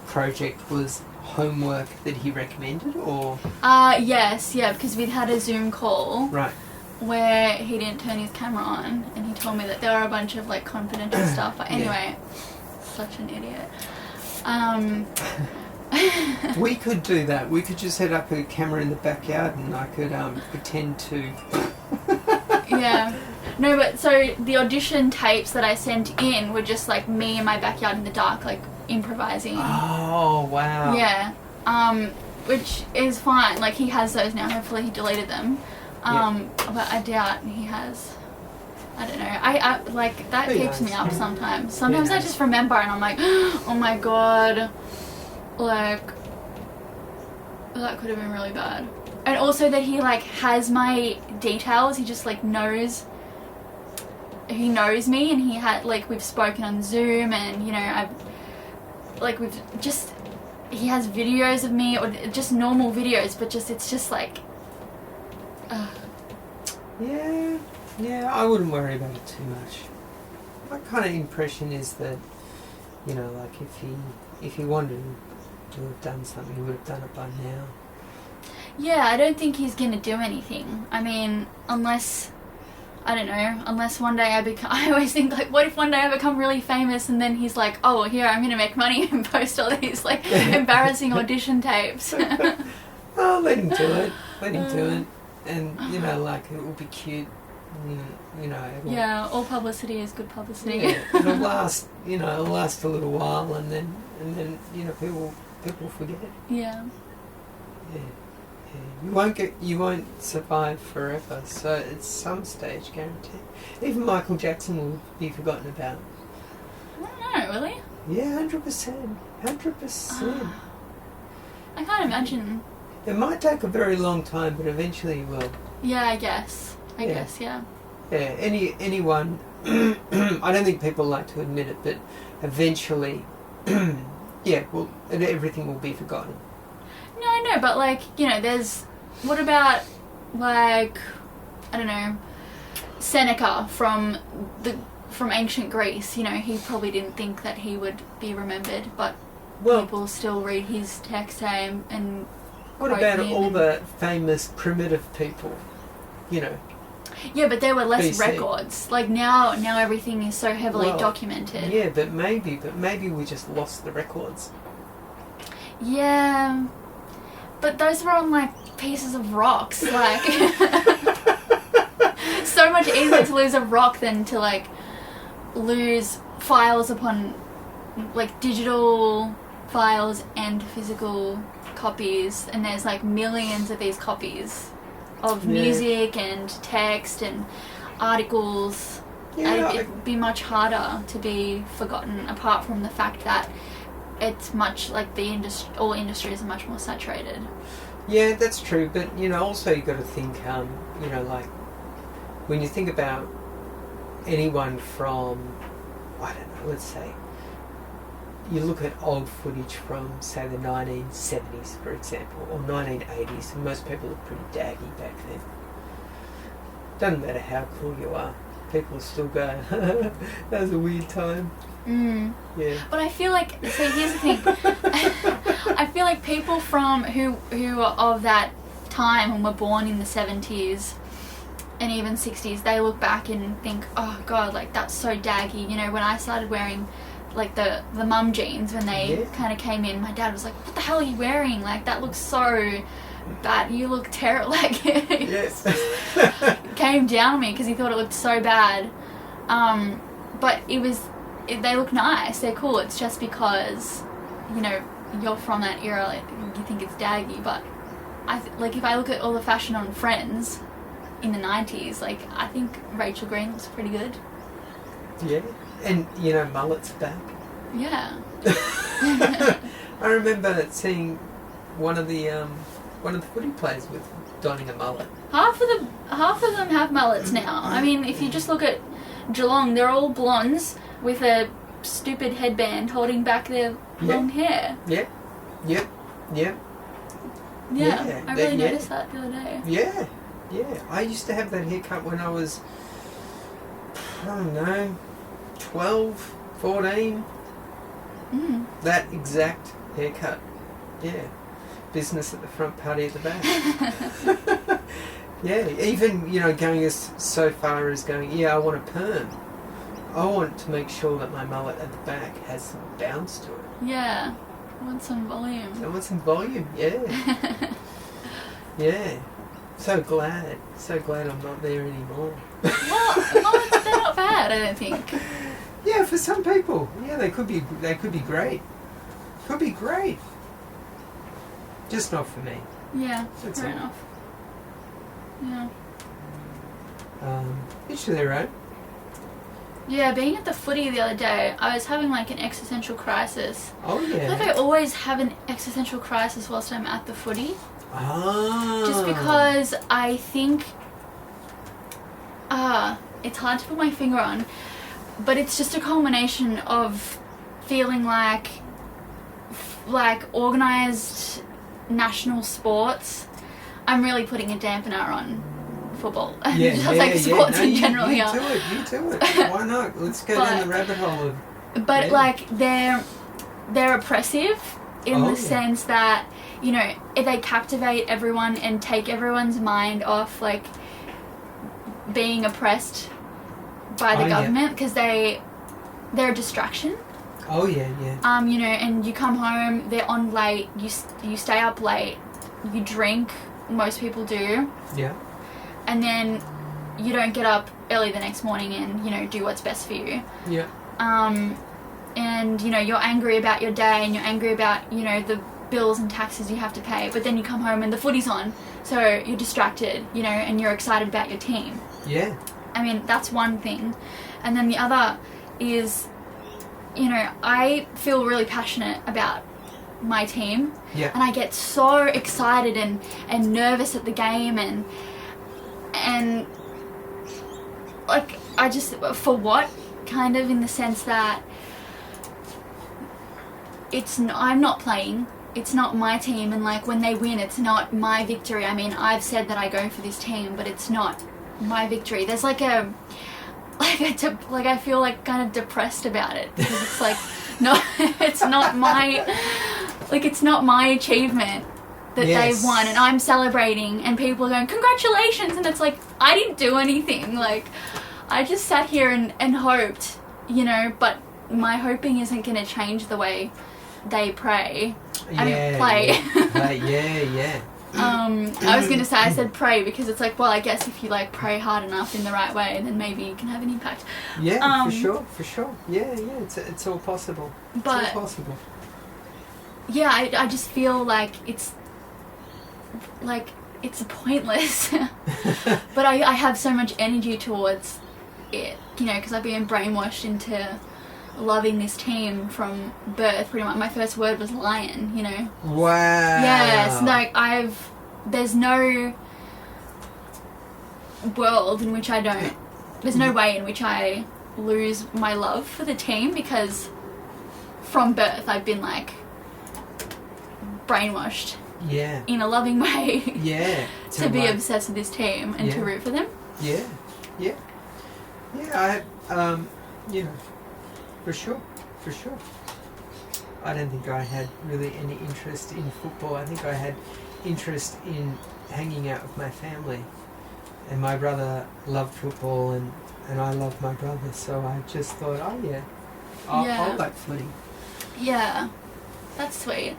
Project was homework that he recommended, or? Yes, yeah, because we'd had a Zoom call. Right. Where he didn't turn his camera on, and he told me that there were a bunch of like confidential stuff. But anyway, such an idiot. We could do that. We could just set up a camera in the backyard, and I could pretend to. Yeah. No, but so the audition tapes that I sent in were just like me in my backyard in the dark, like improvising. Oh wow. Yeah. Which is fine. Like he has those now. Hopefully he deleted them. But I doubt he has. I don't know. I like that keeps me up sometimes. Sometimes I just remember and I'm like, oh my god, like that could have been really bad. And also that he like has my details. He just like knows. He knows me, and he had like we've spoken on Zoom, and you know I've like we've just he has videos of me or just normal videos, but just it's just like. Yeah, I wouldn't worry about it too much. My kind of impression is that, you know, like if he wanted to have done something, he would have done it by now. Yeah, I don't think he's going to do anything. I mean, unless one day I always think, like, what if one day I become really famous and then he's like, oh, well, here, I'm going to make money and post all these, like, embarrassing audition tapes. Oh, let him do it. Let him do it. And, you know, like, it will be cute. You know. Yeah, all publicity is good publicity. Yeah, it'll last, you know, it'll last a little while, and then, you know, people forget. Yeah. Yeah. You won't survive forever. So at some stage, guaranteed. Even Michael Jackson will be forgotten about. I don't know, really. Yeah, 100%. 100%. I can't imagine. It might take a very long time, but eventually it will. Yeah, I guess. I guess, yeah. Yeah, anyone, I don't think people like to admit it, but eventually, everything will be forgotten. No, I know, but like, you know, what about, like, I don't know, Seneca from ancient Greece, you know, he probably didn't think that he would be remembered, but people still read his text and what about all the famous primitive people, you know? Yeah, but there were less BC. Records. Like now everything is so heavily documented. Yeah, but maybe we just lost the records. Yeah, but those were on like pieces of rocks. Like so much easier to lose a rock than to like lose files upon like digital files and physical copies, and there's like millions of these copies of music and text and articles. It'd be much harder to be forgotten, apart from the fact that it's much like all industries are much more saturated. Yeah, that's true, but you know, also you got to think, you know, like when you think about anyone from, I don't know, let's say you look at old footage from, say, the 1970s, for example, or 1980s, and most people look pretty daggy back then. Doesn't matter how cool you are, people still go, that was a weird time. Yeah. But I feel like, so here's the thing, I feel like people from who are of that time and were born in the 70s and even 60s, they look back and think, oh god, like that's so daggy. You know, when I started wearing like the mum jeans when they kind of came in, my dad was like, what the hell are you wearing? Like that looks so bad. You look terrible. Like came down on me because he thought it looked so bad. But they look nice. They're cool. It's just because, you know, you're from that era, like, you think it's daggy. But like if I look at all the fashion on Friends in the 90s, like I think Rachel Green looks pretty good. Yeah. And, you know, mullet's back. Yeah. I remember seeing one of the footy players with donning a mullet. Half of them have mullets now. I mean, if you just look at Geelong, they're all blondes with a stupid headband holding back their long hair. Yeah. Yep. Yep. Yeah, I really noticed that the other day. Yeah. Yeah. I used to have that haircut when I was, I don't know, 12, 14. That exact haircut. Yeah. Business at the front, party at the back. Yeah, even, going so far as going, I want a perm. I want to make sure that my mullet at the back has some bounce to it. Yeah, I want some volume. Yeah. Yeah. So glad I'm not there anymore. Well, they're not bad, I don't think. Yeah, for some people. Yeah, they could be great. Could be great. Just not for me. Yeah, That's fair all. enough. Yeah. Each to their own. Yeah, being at the footy the other day, I was having like an existential crisis. Oh yeah. Like I always have an existential crisis whilst I'm at the footy. Ah. Just because I think, it's hard to put my finger on, but it's just a culmination of feeling like organised national sports. I'm really putting a dampener on football. Yeah, just like sports in general you here. You do it. Why not? Let's go down the rabbit hole of... But like they're oppressive in the sense that, if they captivate everyone and take everyone's mind off like being oppressed by the government because they're a distraction. Oh yeah. And you come home, they're on late, you stay up late, you drink, most people do. Yeah. And then you don't get up early the next morning and, do what's best for you. Yeah. And, you're angry about your day and you're angry about, the bills and taxes you have to pay. But then you come home and the footy's on. So you're distracted, and you're excited about your team. Yeah. I mean, that's one thing. And then the other is, I feel really passionate about my team. Yeah. And I get so excited and nervous at the game and like I just, for what, kind of, in the sense that I'm not playing, it's not my team, and like when they win it's not my victory. I mean, I've said that I go for this team, but it's not my victory. There's I feel like kind of depressed about it because it's like no, it's not my achievement that they've won and I'm celebrating and people are going congratulations, and it's like I didn't do anything. Like I just sat here and hoped, but my hoping isn't going to change the way they play. Yeah. I was going to say, I said pray because it's like, well, I guess if you like pray hard enough in the right way, then maybe you can have an impact. Yeah, for sure. Yeah, it's all possible. But it's all possible. Yeah, I just feel like it's pointless. But I have so much energy towards it, because I've been brainwashed into loving this team from birth. Pretty much my first word was lion, Wow. Yes, like there's no world in which there's no way in which I lose my love for the team, because from birth I've been like brainwashed in a loving way to be obsessed with this team and to root for them. For sure. I don't think I had really any interest in football. I think I had interest in hanging out with my family, and my brother loved football and I loved my brother, so I just thought, I'll like footy. Yeah, that's sweet.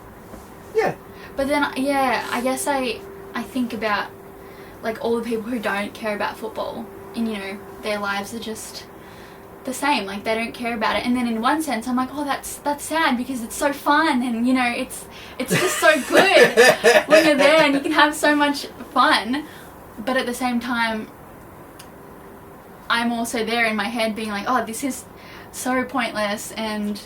Yeah. But then, I guess I think about like all the people who don't care about football, and their lives are just the same, like they don't care about it. And then in one sense I'm like, oh, that's sad because it's so fun, and it's just so good when you're there and you can have so much fun. But at the same time I'm also there in my head being like, oh, this is so pointless. And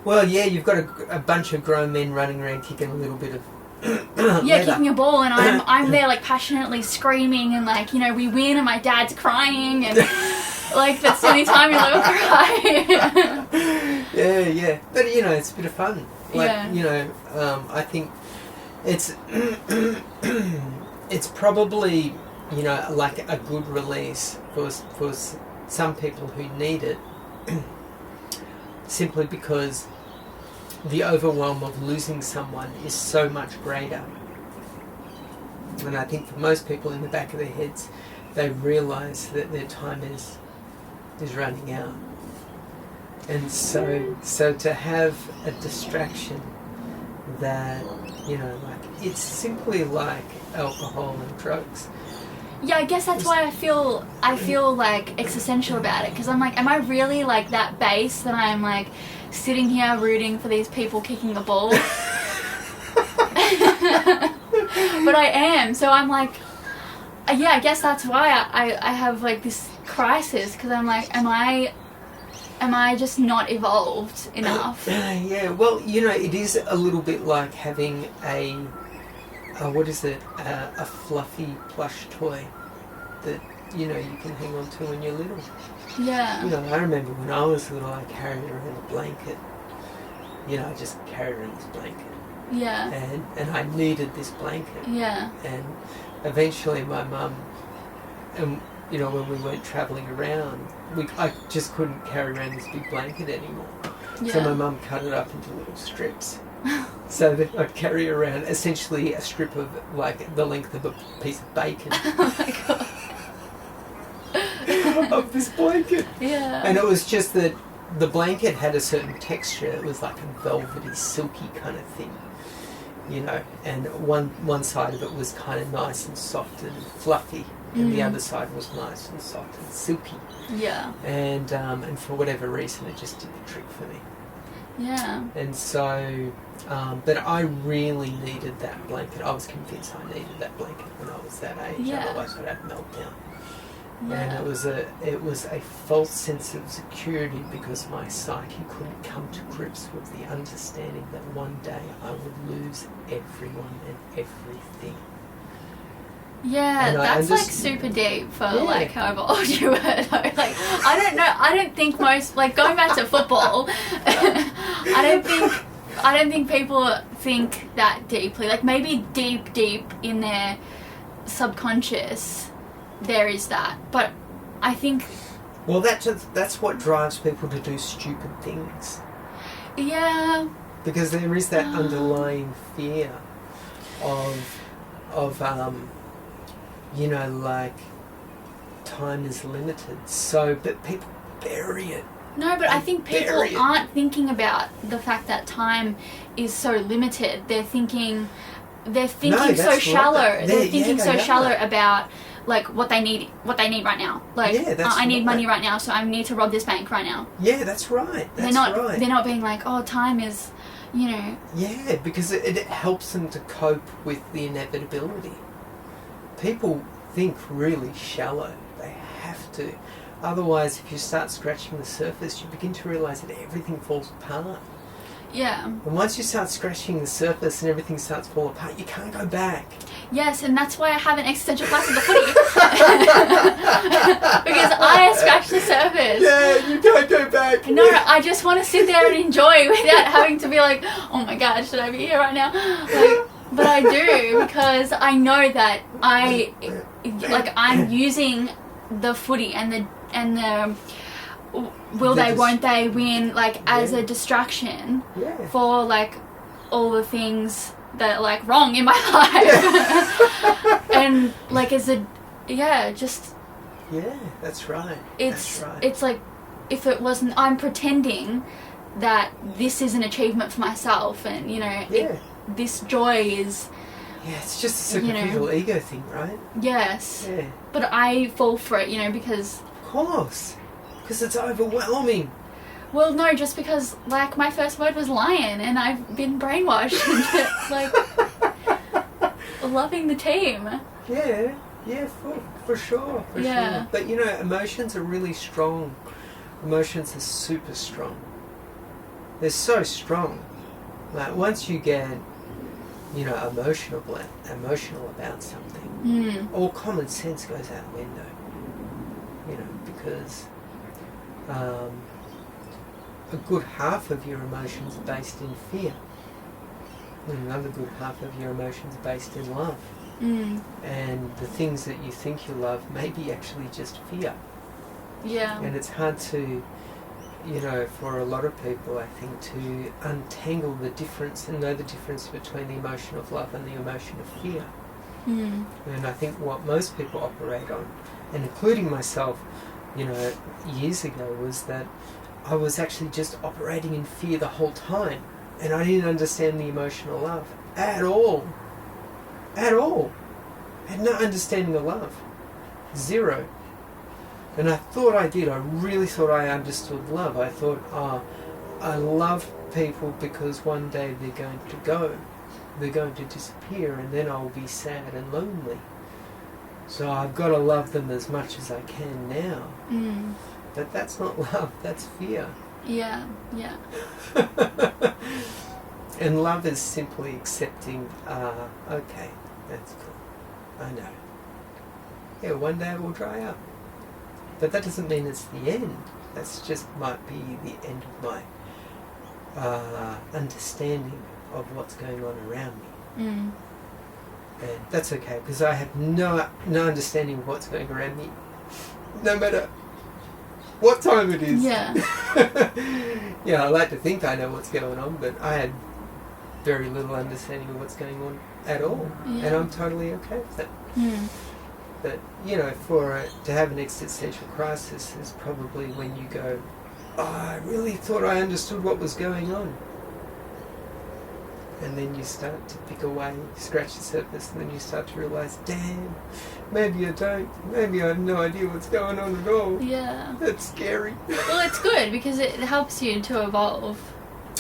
well, you've got a bunch of grown men running around kicking a little bit of kicking a ball, and I'm there like passionately screaming, and like we win and my dad's crying, and Like, that's the only time you'll ever cry. Yeah. But, you know, it's a bit of fun. Like, Yeah. you know, I think it's it's probably, you know, like a good release for some people who need it, simply because the overwhelm of losing someone is so much greater. And I think for most people, in the back of their heads, they realise that their time is running out. And so to have a distraction that, you know, like, it's simply like alcohol and drugs. Yeah, I guess that's why I feel like existential about it, because I'm like, am I really like that base that I'm like sitting here rooting for these people kicking the ball? But I am, so I'm like, yeah, I guess that's why I have like this crisis, because I'm like, am I just not evolved enough? Yeah, well, you know, it is a little bit like having a fluffy plush toy that, you know, you can hang on to when you're little. Yeah. You know, I remember when I was little, I carried around a blanket. You know, I just carried around this blanket. Yeah. And I needed this blanket. Yeah. And eventually my mum, you know, when we weren't travelling around, I just couldn't carry around this big blanket anymore. Yeah. So my mum cut it up into little strips. So that I'd carry around essentially a strip of, like, the length of a piece of bacon. Oh my god. Of this blanket. Yeah. And it was just that the blanket had a certain texture. It was like a velvety, silky kind of thing, you know. And one side of it was kind of nice and soft and fluffy, and the other side was nice and soft and silky. Yeah. And for whatever reason, it just did the trick for me. Yeah. And so, but I really needed that blanket. I was convinced I needed that blanket when I was that age. Yeah. Otherwise, I'd have a meltdown. Yeah. And it was a false sense of security, because my psyche couldn't come to grips with the understanding that one day I would lose everyone and everything. Yeah, And that's like super deep for like however old you were though. Like, I don't know, I don't think most, like, going back to football, I don't think people think that deeply. Like, maybe deep in their subconscious there is that, but I think, well, that's what drives people to do stupid things, yeah, because there is that underlying fear of you know, like, time is limited. So, but people bury it. no, but I think people aren't thinking about the fact that time is so limited. They're thinking so shallow. Right. They're thinking so shallow about like what they need right now. Like, I need money right now, so I need to rob this bank right now. Yeah, that's right. They're not being like, oh, time is, you know. Yeah, because it helps them to cope with the inevitability. People think really shallow. They have to. Otherwise, if you start scratching the surface, you begin to realise that everything falls apart. Yeah. And once you start scratching the surface and everything starts to fall apart, you can't go back. Yes, and that's why I have an existential class of the footy. Because I scratch the surface. Yeah, you can't go back. No, I just want to sit there and enjoy without having to be like, oh my god, should I be here right now? Like, but I do, because I know that I'm using the footy and the will they, won't they win, like, as a distraction for like all the things that are like wrong in my life. And like as a that's right. It's like, if it wasn't, I'm pretending that this is an achievement for myself, and you know, this joy is. Yeah, it's just a superficial ego thing, right? Yes. Yeah. But I fall for it, you know, because. Of course, because it's overwhelming. Well, no, just because, like, my first word was lion, and I've been brainwashed into, like, loving the team. Yeah, for sure, for sure. But, you know, emotions are really strong. Emotions are super strong. They're so strong. Like, once you get, you know, emotional about something, all common sense goes out the window. You know, because a good half of your emotions are based in fear. And another good half of your emotions are based in love. And the things that you think you love may be actually just fear. Yeah. And it's hard to, for a lot of people, I think, to untangle the difference and know the difference between the emotion of love and the emotion of fear. And I think what most people operate on, and including myself, years ago, was that I was actually just operating in fear the whole time. And I didn't understand the emotional love at all. At all. I had no understanding of love. Zero. And I thought I did. I really thought I understood love. I thought, I love people because one day they're going to go. They're going to disappear, and then I'll be sad and lonely. So I've got to love them as much as I can now. But that's not love, that's fear. Yeah, yeah. And love is simply accepting, okay, that's cool. I know. Yeah, one day it will dry up. But that doesn't mean it's the end. That's just might be the end of my understanding of what's going on around me. And that's okay, because I have no understanding of what's going around me, no matter what time it is. Yeah. Yeah, I like to think I know what's going on, but I had very little understanding of what's going on at all. Yeah. And I'm totally okay with that. But, to have an existential crisis is probably when you go, I really thought I understood what was going on. And then you start to pick away, scratch the surface, and then you start to realise, damn, maybe I don't. Maybe I have no idea what's going on at all. Yeah. That's scary. Well, it's good because it helps you to evolve.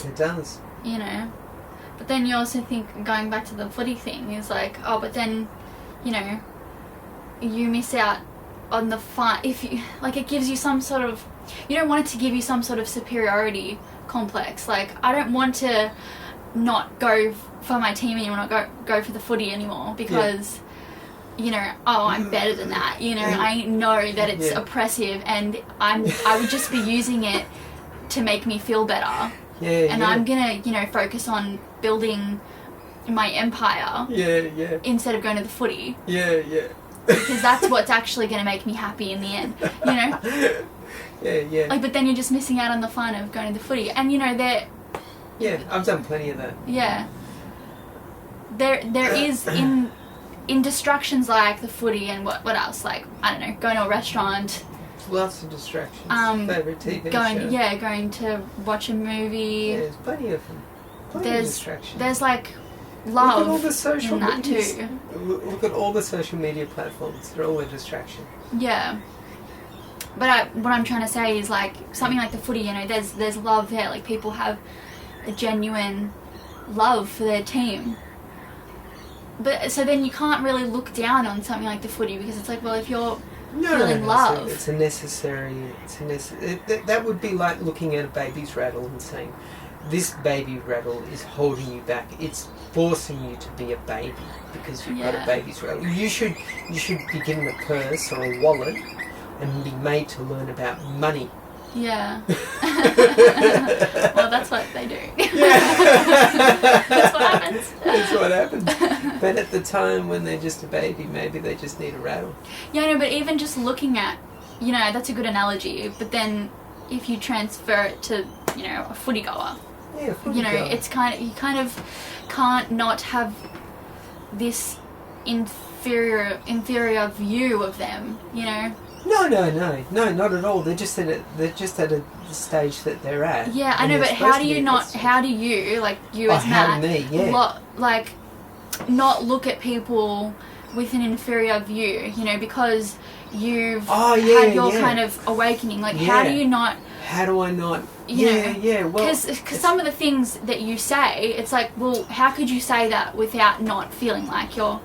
It does. But then you also think, going back to the footy thing, is like, but then, you miss out on the fun. If you, it gives you some sort of, you don't want it to give you some sort of superiority complex. Like, I don't want to not go for my team anymore, not go for the footy anymore because, I'm better than that. I know that it's oppressive, and I would just be using it to make me feel better. And I'm gonna, focus on building my empire. Instead of going to the footy. Because that's what's actually going to make me happy in the end, but then you're just missing out on the fun of going to the footy. And, I've done plenty of that. Yeah. There is, in distractions like the footy and what else, I don't know, going to a restaurant. Lots of distractions. Favourite TV show. Going to watch a movie. Yeah, there's plenty of them. Plenty of distractions. There's, love look at all the social in that too. Look at all the social media platforms. They're all a distraction. Yeah. But what I'm trying to say is, something like the footy, there's love there. People have a genuine love for their team. But so then you can't really look down on something like the footy, because it's well, if you're feeling love, it's a necessary. That would be like looking at a baby's rattle and saying, this baby rattle is holding you back. It's forcing you to be a baby because you've got a baby's rattle. You should be given a purse or a wallet and be made to learn about money. Yeah. Well, that's what they do. That's what happens. That's what happens. But at the time when they're just a baby, maybe they just need a rattle. Yeah, no, but even just looking at, that's a good analogy. But then if you transfer it to, a footy goer, it's you kind of can't not have this inferior view of them, No, not at all. They're just at a stage that they're at. Yeah, I know, but how do you, you as Matt, not look at people with an inferior view, because you've had your kind of awakening. How do you not... How do I not... Well... Because some of the things that you say, it's well, how could you say that without not feeling like you're...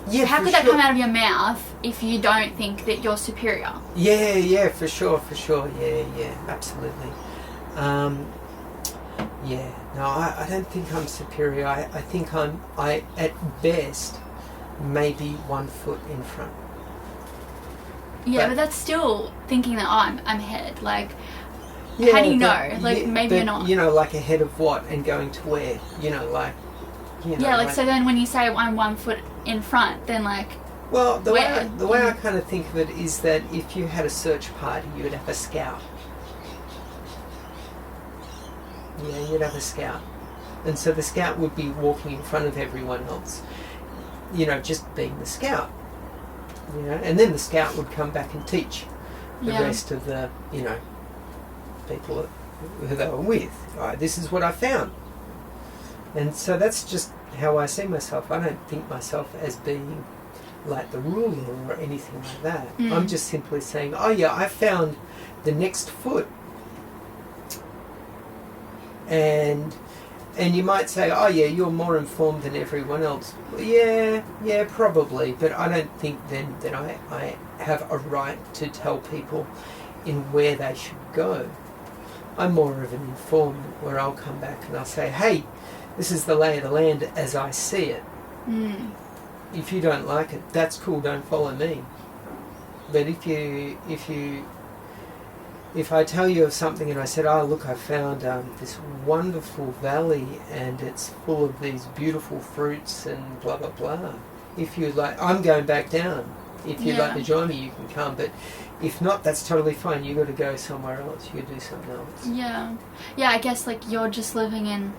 Yeah, how could that come out of your mouth if you don't think that you're superior? Yeah, for sure. Yeah, absolutely. No, I don't think I'm superior. I think I at best, maybe 1 foot in front. Yeah, but that's still thinking that I'm ahead. Yeah, how do you know? Like, yeah, maybe but, you're not. You know, like ahead of what and going to where? You know, like... You know, Yeah, like, so then when you say I'm 1 foot in front, then, like... Well, the way where? I kind of think of it is that if you had a search party, you would have a scout. Yeah, you'd have a scout. And so the scout would be walking in front of everyone else. You know, just being the scout. You know, and then the scout would come back and teach the rest of the, you know, people who they were with. This is what I found. And so that's just how I see myself. I don't think myself as being like the ruler or anything like that. I'm just simply saying, oh yeah, I found the next foot. And you might say, oh yeah, you're more informed than everyone else. Well, yeah, probably. But I don't think then that I have a right to tell people in where they should go. I'm more of an informant where I'll come back and I'll say, hey, this is the lay of the land as I see it. If you don't like it, that's cool, don't follow me. But if I tell you of something and I said, oh look, I found this wonderful valley and it's full of these beautiful fruits and blah blah blah. If you like, I'm going back down. If you'd like to join me, you can come. But if not, that's totally fine. You've got to go somewhere else. You got to do something else. Yeah. I guess like you're just living in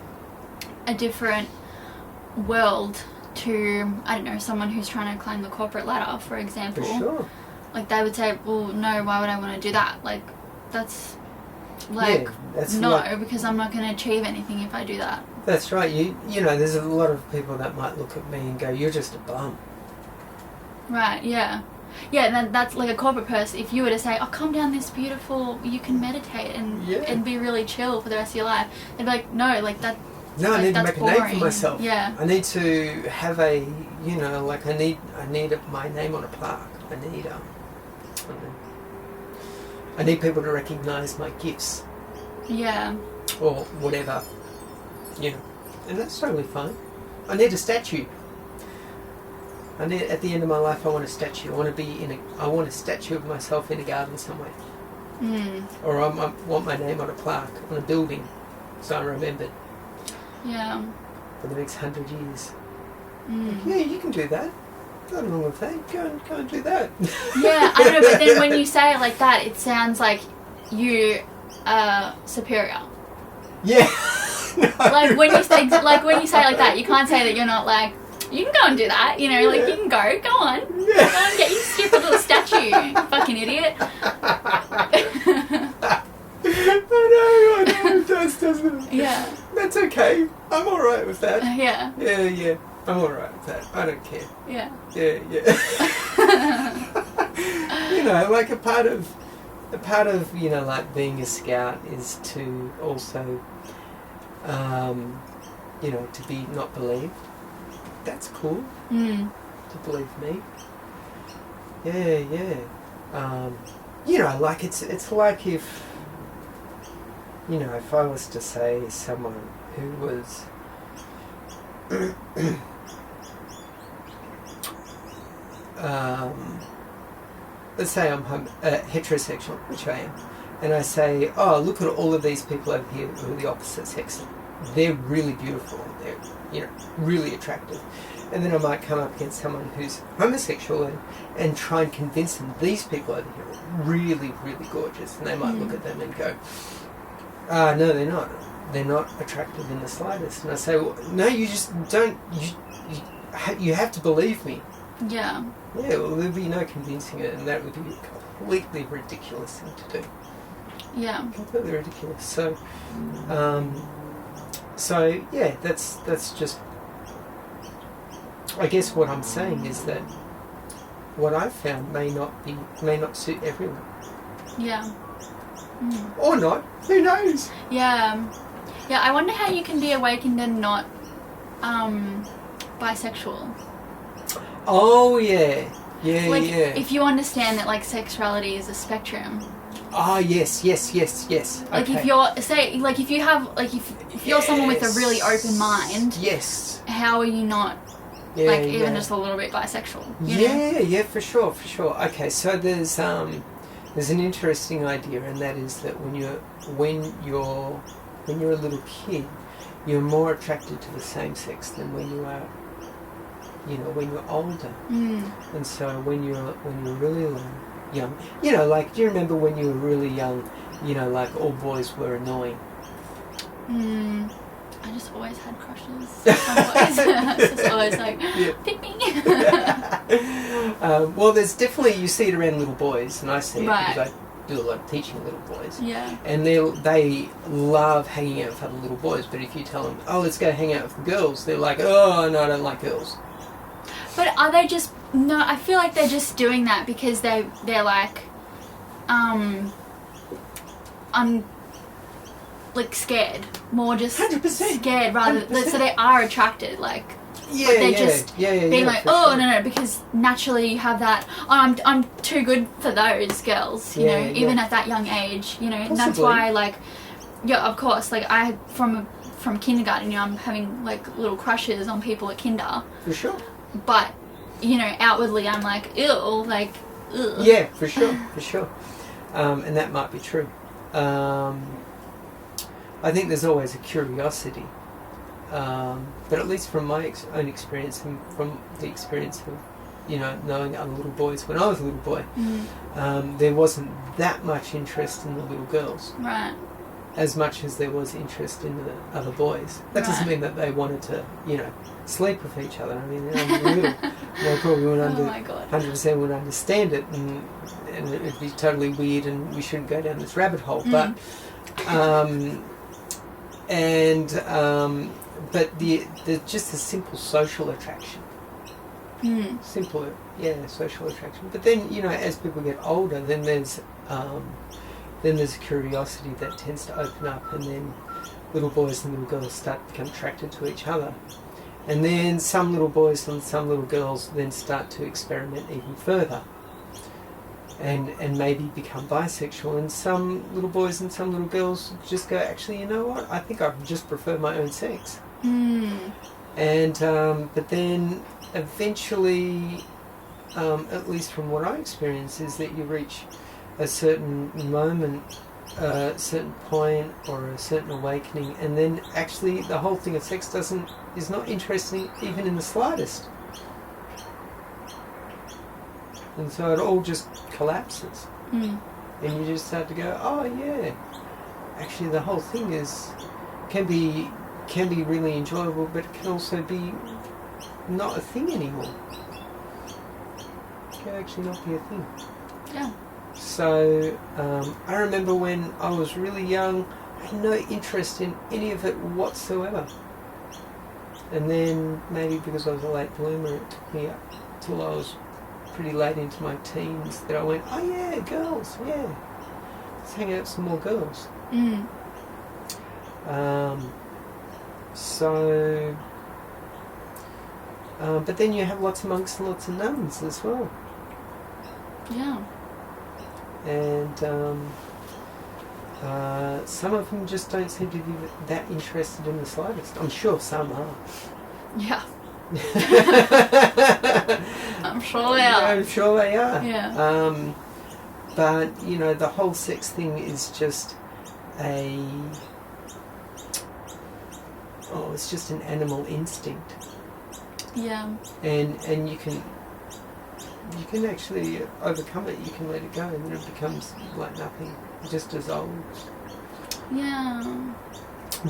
a different world to, I don't know, someone who's trying to climb the corporate ladder, for example. For sure. Like they would say, well, no, why would I want to do that? Like, that's like, because I'm not going to achieve anything if I do that. That's right. You know, there's a lot of people that might look at me and go, you're just a bum. Right, yeah. Yeah, then that's like a corporate person. If you were to say, oh, come down this beautiful, you can meditate and be really chill for the rest of your life, they'd be like, no, like that. No, I need to make a name for myself. Yeah. I need to have a, you know, like I need my name on a plaque. I need people to recognise my gifts. Yeah. Or whatever, you know, and that's totally fine. I need a statue. At the end of my life, I want a statue. I want a statue of myself in a garden somewhere. Or I want my name on a plaque on a building, so I'm remembered. Yeah. For the next 100 years. Yeah, you can do that. Nothing wrong with that. Go and do that. Yeah, I don't know, but then when you say it like that, it sounds like you are superior. Yeah. No. Like when you say it like that, you can't say that you're not like, you can go and do that, you know, like you can go on. Yeah. Go and get your stupid little statue, you fucking idiot. I know, it does, doesn't it? Yeah. That's okay. I'm alright with that. Yeah. Yeah. I'm alright with that. I don't care. Yeah. Yeah. You know, like a part of you know, like being a scout is to also you know, to be not believed. That's cool. To believe me. Yeah. You know, like it's like if, you know, if I was to say someone who was let's say I'm heterosexual, which I am, and I say, oh, look at all of these people over here who are the opposite sex. They're really beautiful. They're, you know, really attractive. And then I might come up against someone who's homosexual and try and convince them these people over here are really, really gorgeous. And they might look at them and go, no, they're not. They're not attractive in the slightest. And I say, well, no, you just don't. You have to believe me. Yeah. Yeah, well, there'd be no convincing it, and that would be a completely ridiculous thing to do. Yeah. Completely ridiculous. So yeah, that's just. I guess what I'm saying is that what I've found may not suit everyone. Yeah. Or not. Who knows? Yeah. Yeah, I wonder how you can be awakened and not bisexual. Oh, yeah. Yeah, like, yeah. if you understand that, like, sexuality is a spectrum. Ah, yes. Like, okay. if you're, say, like, if you have, like, if you're someone with a really open mind. Yes. How are you not, even just a little bit bisexual? You know? Yeah, for sure. Okay, so there's there's an interesting idea, and that is that when you're a little kid, you're more attracted to the same sex than when you are, when you're older. And so when you're really young, like, do you remember when you were really young, like all boys were annoying? I just always had crushes on boys. It's just always like, pick me. Well, there's definitely, you see it around little boys, and I see it Right. because I do a lot of teaching little boys. Yeah. And they love hanging out with other little boys, but if you tell them, oh, let's go hang out with the girls, they're like, oh, no, I don't like girls. But are they just... No, I feel like they're just doing that because they're like... like scared. More just 100%. scared rather... 100%. So they are attracted, like... Yeah, but they're just being like, for oh, sure. no, because naturally you have that, oh, I'm too good for those girls, you know, even at that young age, and that's Possibly. why, like, yeah, of course, like, from kindergarten, I'm having, like, little crushes on people at kinder. For sure. But, outwardly I'm like, ew, like, ugh. Yeah, for sure. And that might be true. I think there's always a curiosity. But at least from my own experience and from the experience of, knowing other little boys when I was a little boy, there wasn't that much interest in the little girls. Right. As much as there was interest in the other boys. That doesn't mean that they wanted to, sleep with each other. I mean, when they were little, they probably wouldn't 100% would understand it, and it would be totally weird, and we shouldn't go down this rabbit hole. But the just a simple social attraction. Simple, social attraction. But then, as people get older, then there's a curiosity that tends to open up, and then little boys and little girls start to become attracted to each other. And then some little boys and some little girls then start to experiment even further. And maybe become bisexual, and some little boys and some little girls just go, actually, you know what, I think I just prefer my own sex. And but then eventually, at least from what I experience, is that you reach a certain moment, a certain point, or a certain awakening, and then actually the whole thing of sex is not interesting even in the slightest. And so it all just collapses. And you just start to go, oh yeah, actually the whole thing can be really enjoyable, but it can also be not a thing anymore. It can actually not be a thing. Yeah. So I remember when I was really young, I had no interest in any of it whatsoever. And then maybe because I was a late bloomer, it took me up till I was pretty late into my teens that I went, oh yeah, girls, yeah, let's hang out with some more girls. But then you have lots of monks and lots of nuns as well. Yeah. And some of them just don't seem to be that interested in the slightest. I'm sure some are. Yeah. I'm sure they are. I'm sure they are. Yeah. But, the whole sex thing is just it's just an animal instinct. Yeah. And you can actually overcome it. You can let it go, and then it becomes like nothing, just as old. Yeah.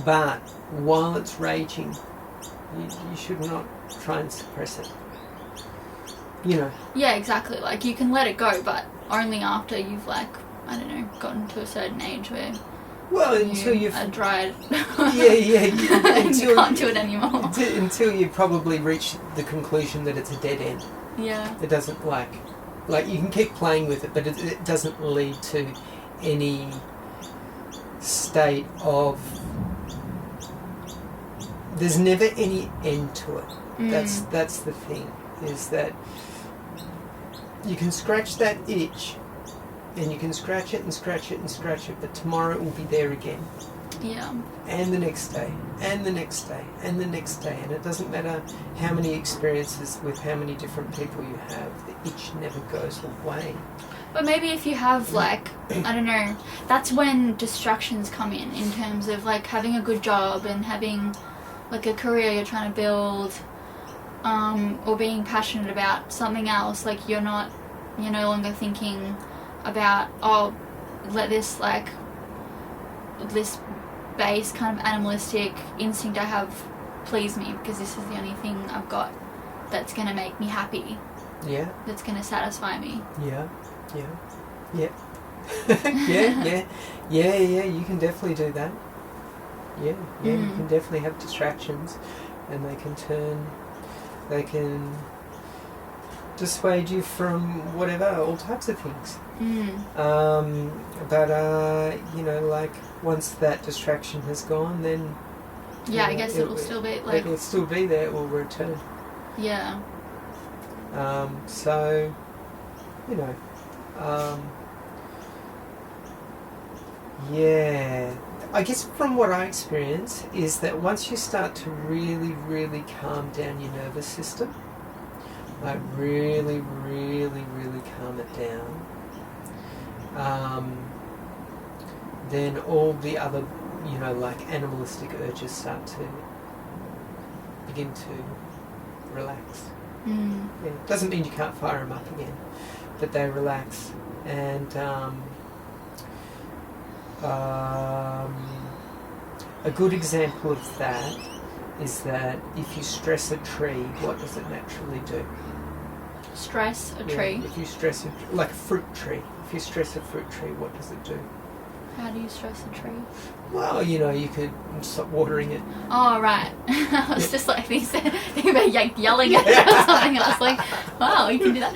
But while it's raging, you should not try and suppress it. Yeah, exactly. Like, you can let it go, but only after you've, gotten to a certain age where until you've dried. you can't do it anymore. Until you probably reach the conclusion that it's a dead end. Yeah. It doesn't like you can keep playing with it, but it doesn't lead to any state of. There's never any end to it. That's the thing, is that you can scratch that itch, and you can scratch it and scratch it and scratch it, but tomorrow it will be there again. Yeah. And the next day, and the next day, and the next day. And it doesn't matter how many experiences with how many different people you have, the itch never goes away. But maybe if you have, like, I don't know, that's when distractions come in terms of, like, having a good job and having, like, a career you're trying to build, or being passionate about something else. Like, you're no longer thinking about, oh, let this, like, this base kind of animalistic instinct I have please me, because this is the only thing I've got that's going to make me happy. Yeah. That's going to satisfy me. Yeah. Yeah. Yeah, you can definitely do that. Yeah, you can definitely have distractions, and they can dissuade you from whatever, all types of things. But like, once that distraction has gone, then I guess it'll still be like, it'll still be there, it will return. Yeah. So, yeah, I guess from what I experience is that once you start to really, really calm down your nervous system, like really, really, really calm it down, then all the other, like animalistic urges start to begin to relax. Yeah, it doesn't mean you can't fire them up again, but they relax. And a good example of that is that if you stress a tree, what does it naturally do? Stress a tree? If you stress like a fruit tree, if you stress a fruit tree, what does it do? How do you stress a tree? Well, you could stop watering it. Oh, right. I was just like thinking about yelling at it or something. And I was like, wow, you can do that.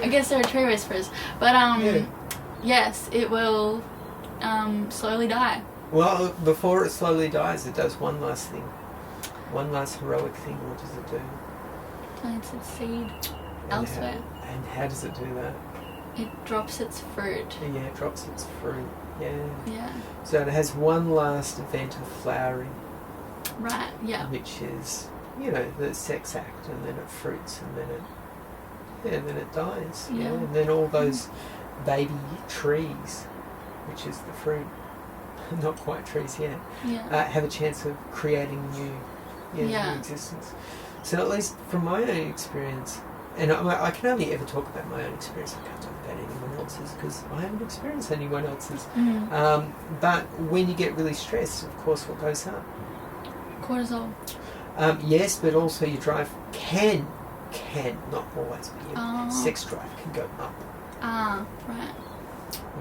I guess there are tree whisperers. But, yes, it will slowly die. Well, before it slowly dies, it does one last thing. One last heroic thing. What does it do? Plants its seed elsewhere. And how does it do that? It drops its fruit. Yeah, it drops its fruit. Yeah. So it has one last event of flowering. Right, yeah. Which is, the sex act, and then it fruits, and then it dies. Yeah. And then all those baby trees, which is the fruit, not quite trees yet, have a chance of creating new existence. So at least from my own experience, and I can only ever talk about my own experience, I can't talk about anyone else's because I haven't experienced anyone else's. But when you get really stressed, of course, what goes up? Cortisol. Yes, but also your drive can, not always, but your sex drive can go up. Ah, right.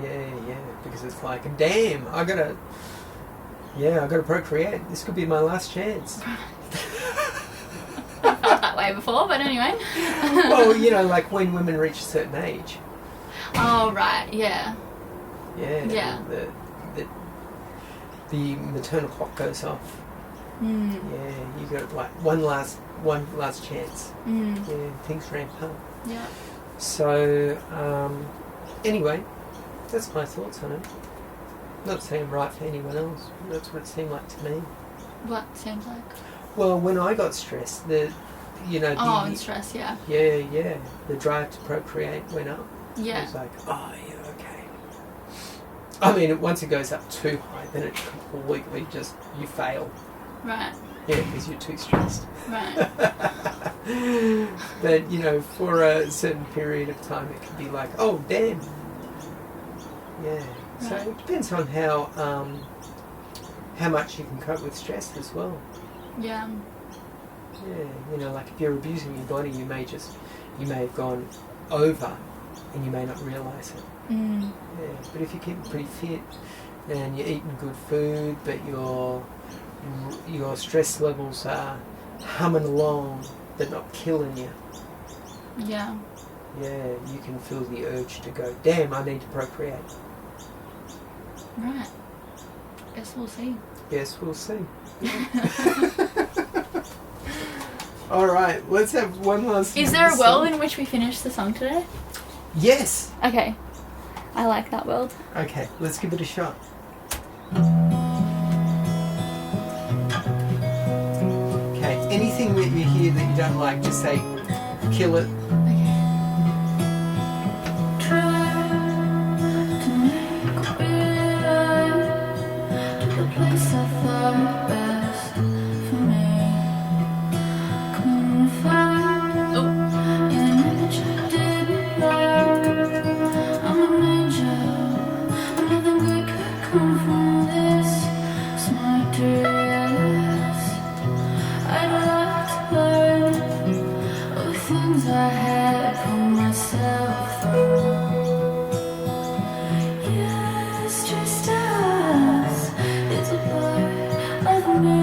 Yeah, because it's like, damn, I gotta procreate. This could be my last chance. I felt that way before, but anyway. Well, like when women reach a certain age. Oh, right, yeah. Yeah. The maternal clock goes off. Yeah, you got like one last chance. Yeah, things ramp up. Yeah. So, anyway, that's my thoughts on it. Not saying right for anyone else. That's what it seemed like to me. What seems like? Well, when I got stressed, stress, yeah. Yeah. The drive to procreate went up. Yeah. It was like, okay. I mean, once it goes up too high, then it completely you fail. Right. Yeah, because you're too stressed. Right. But, for a certain period of time, it can be like, oh, damn. Yeah. Right. So it depends on how much you can cope with stress as well. Yeah. Yeah, like if you're abusing your body, you may have gone over and you may not realise it. Yeah, but if you keep pretty fit and you're eating good food, but your stress levels are humming along, but not killing you. Yeah. Yeah, you can feel the urge to go, damn, I need to procreate. Right. Guess we'll see. Yes, we'll see. All right, let's have one last. Is there a world in which we finish the song today? Yes. Okay. I like that world. Okay, let's give it a shot. anything that you hear that you don't like, just say, kill it. Okay. Try to make it right to the place I thought best for me. Couldn't find an image I didn't like. I'm an angel, and nothing good could come from this. Smart to realize I'd like to learn all the things I had put myself through. Yeah, it's just us. It's a part of me.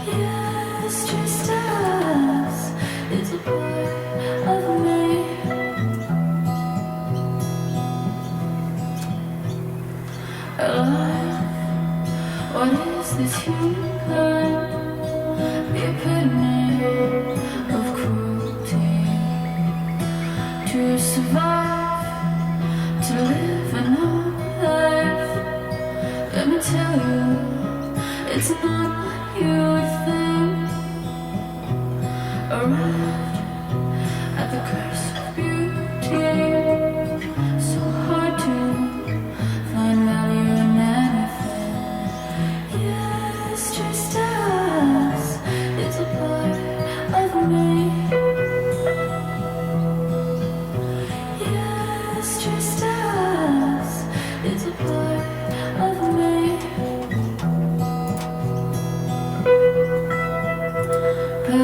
Yeah, it's just us. It's a part of me. Alive. What is this humankind? The epitome of cruelty. To survive, to live another life. Let me tell you, it's not what you would think. Arrived at the curse of beauty. So hard to find value in anything. Yeah, it's just us. It's a part of me. Yeah, it's just us. It's a part of me.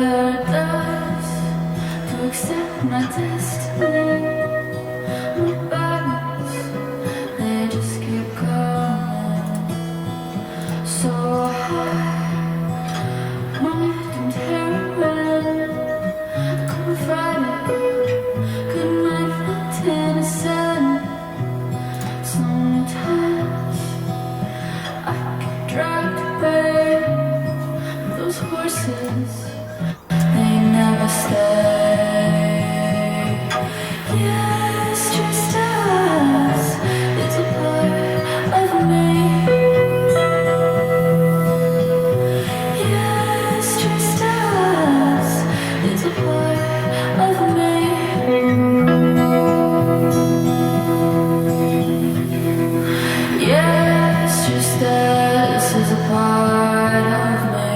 Paradise to accept my destiny. My battles, they just keep coming. So high, mountain heroin. Couldn't fight it, couldn't mind felt innocent. Sometimes I get dragged away. Those horses, they never stay. Yeah, it's just us. It's a part of me. Yeah, it's just us. It's a part of me. Yeah, it's just us. It's a part of me.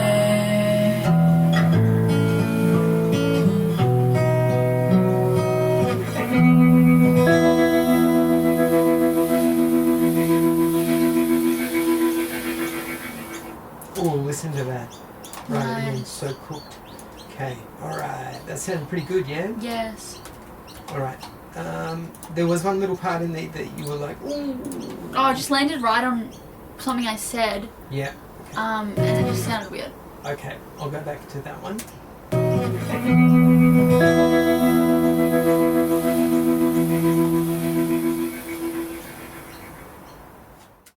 Oh, listen to that. Right, Nice. and so cooked. Okay, alright. That sounded pretty good, yeah? Yes. Alright. There was one little part in there that you were like, ooh. Oh, it just landed right on something I said. Yeah. And it just sounded weird. Okay, I'll go back to that one.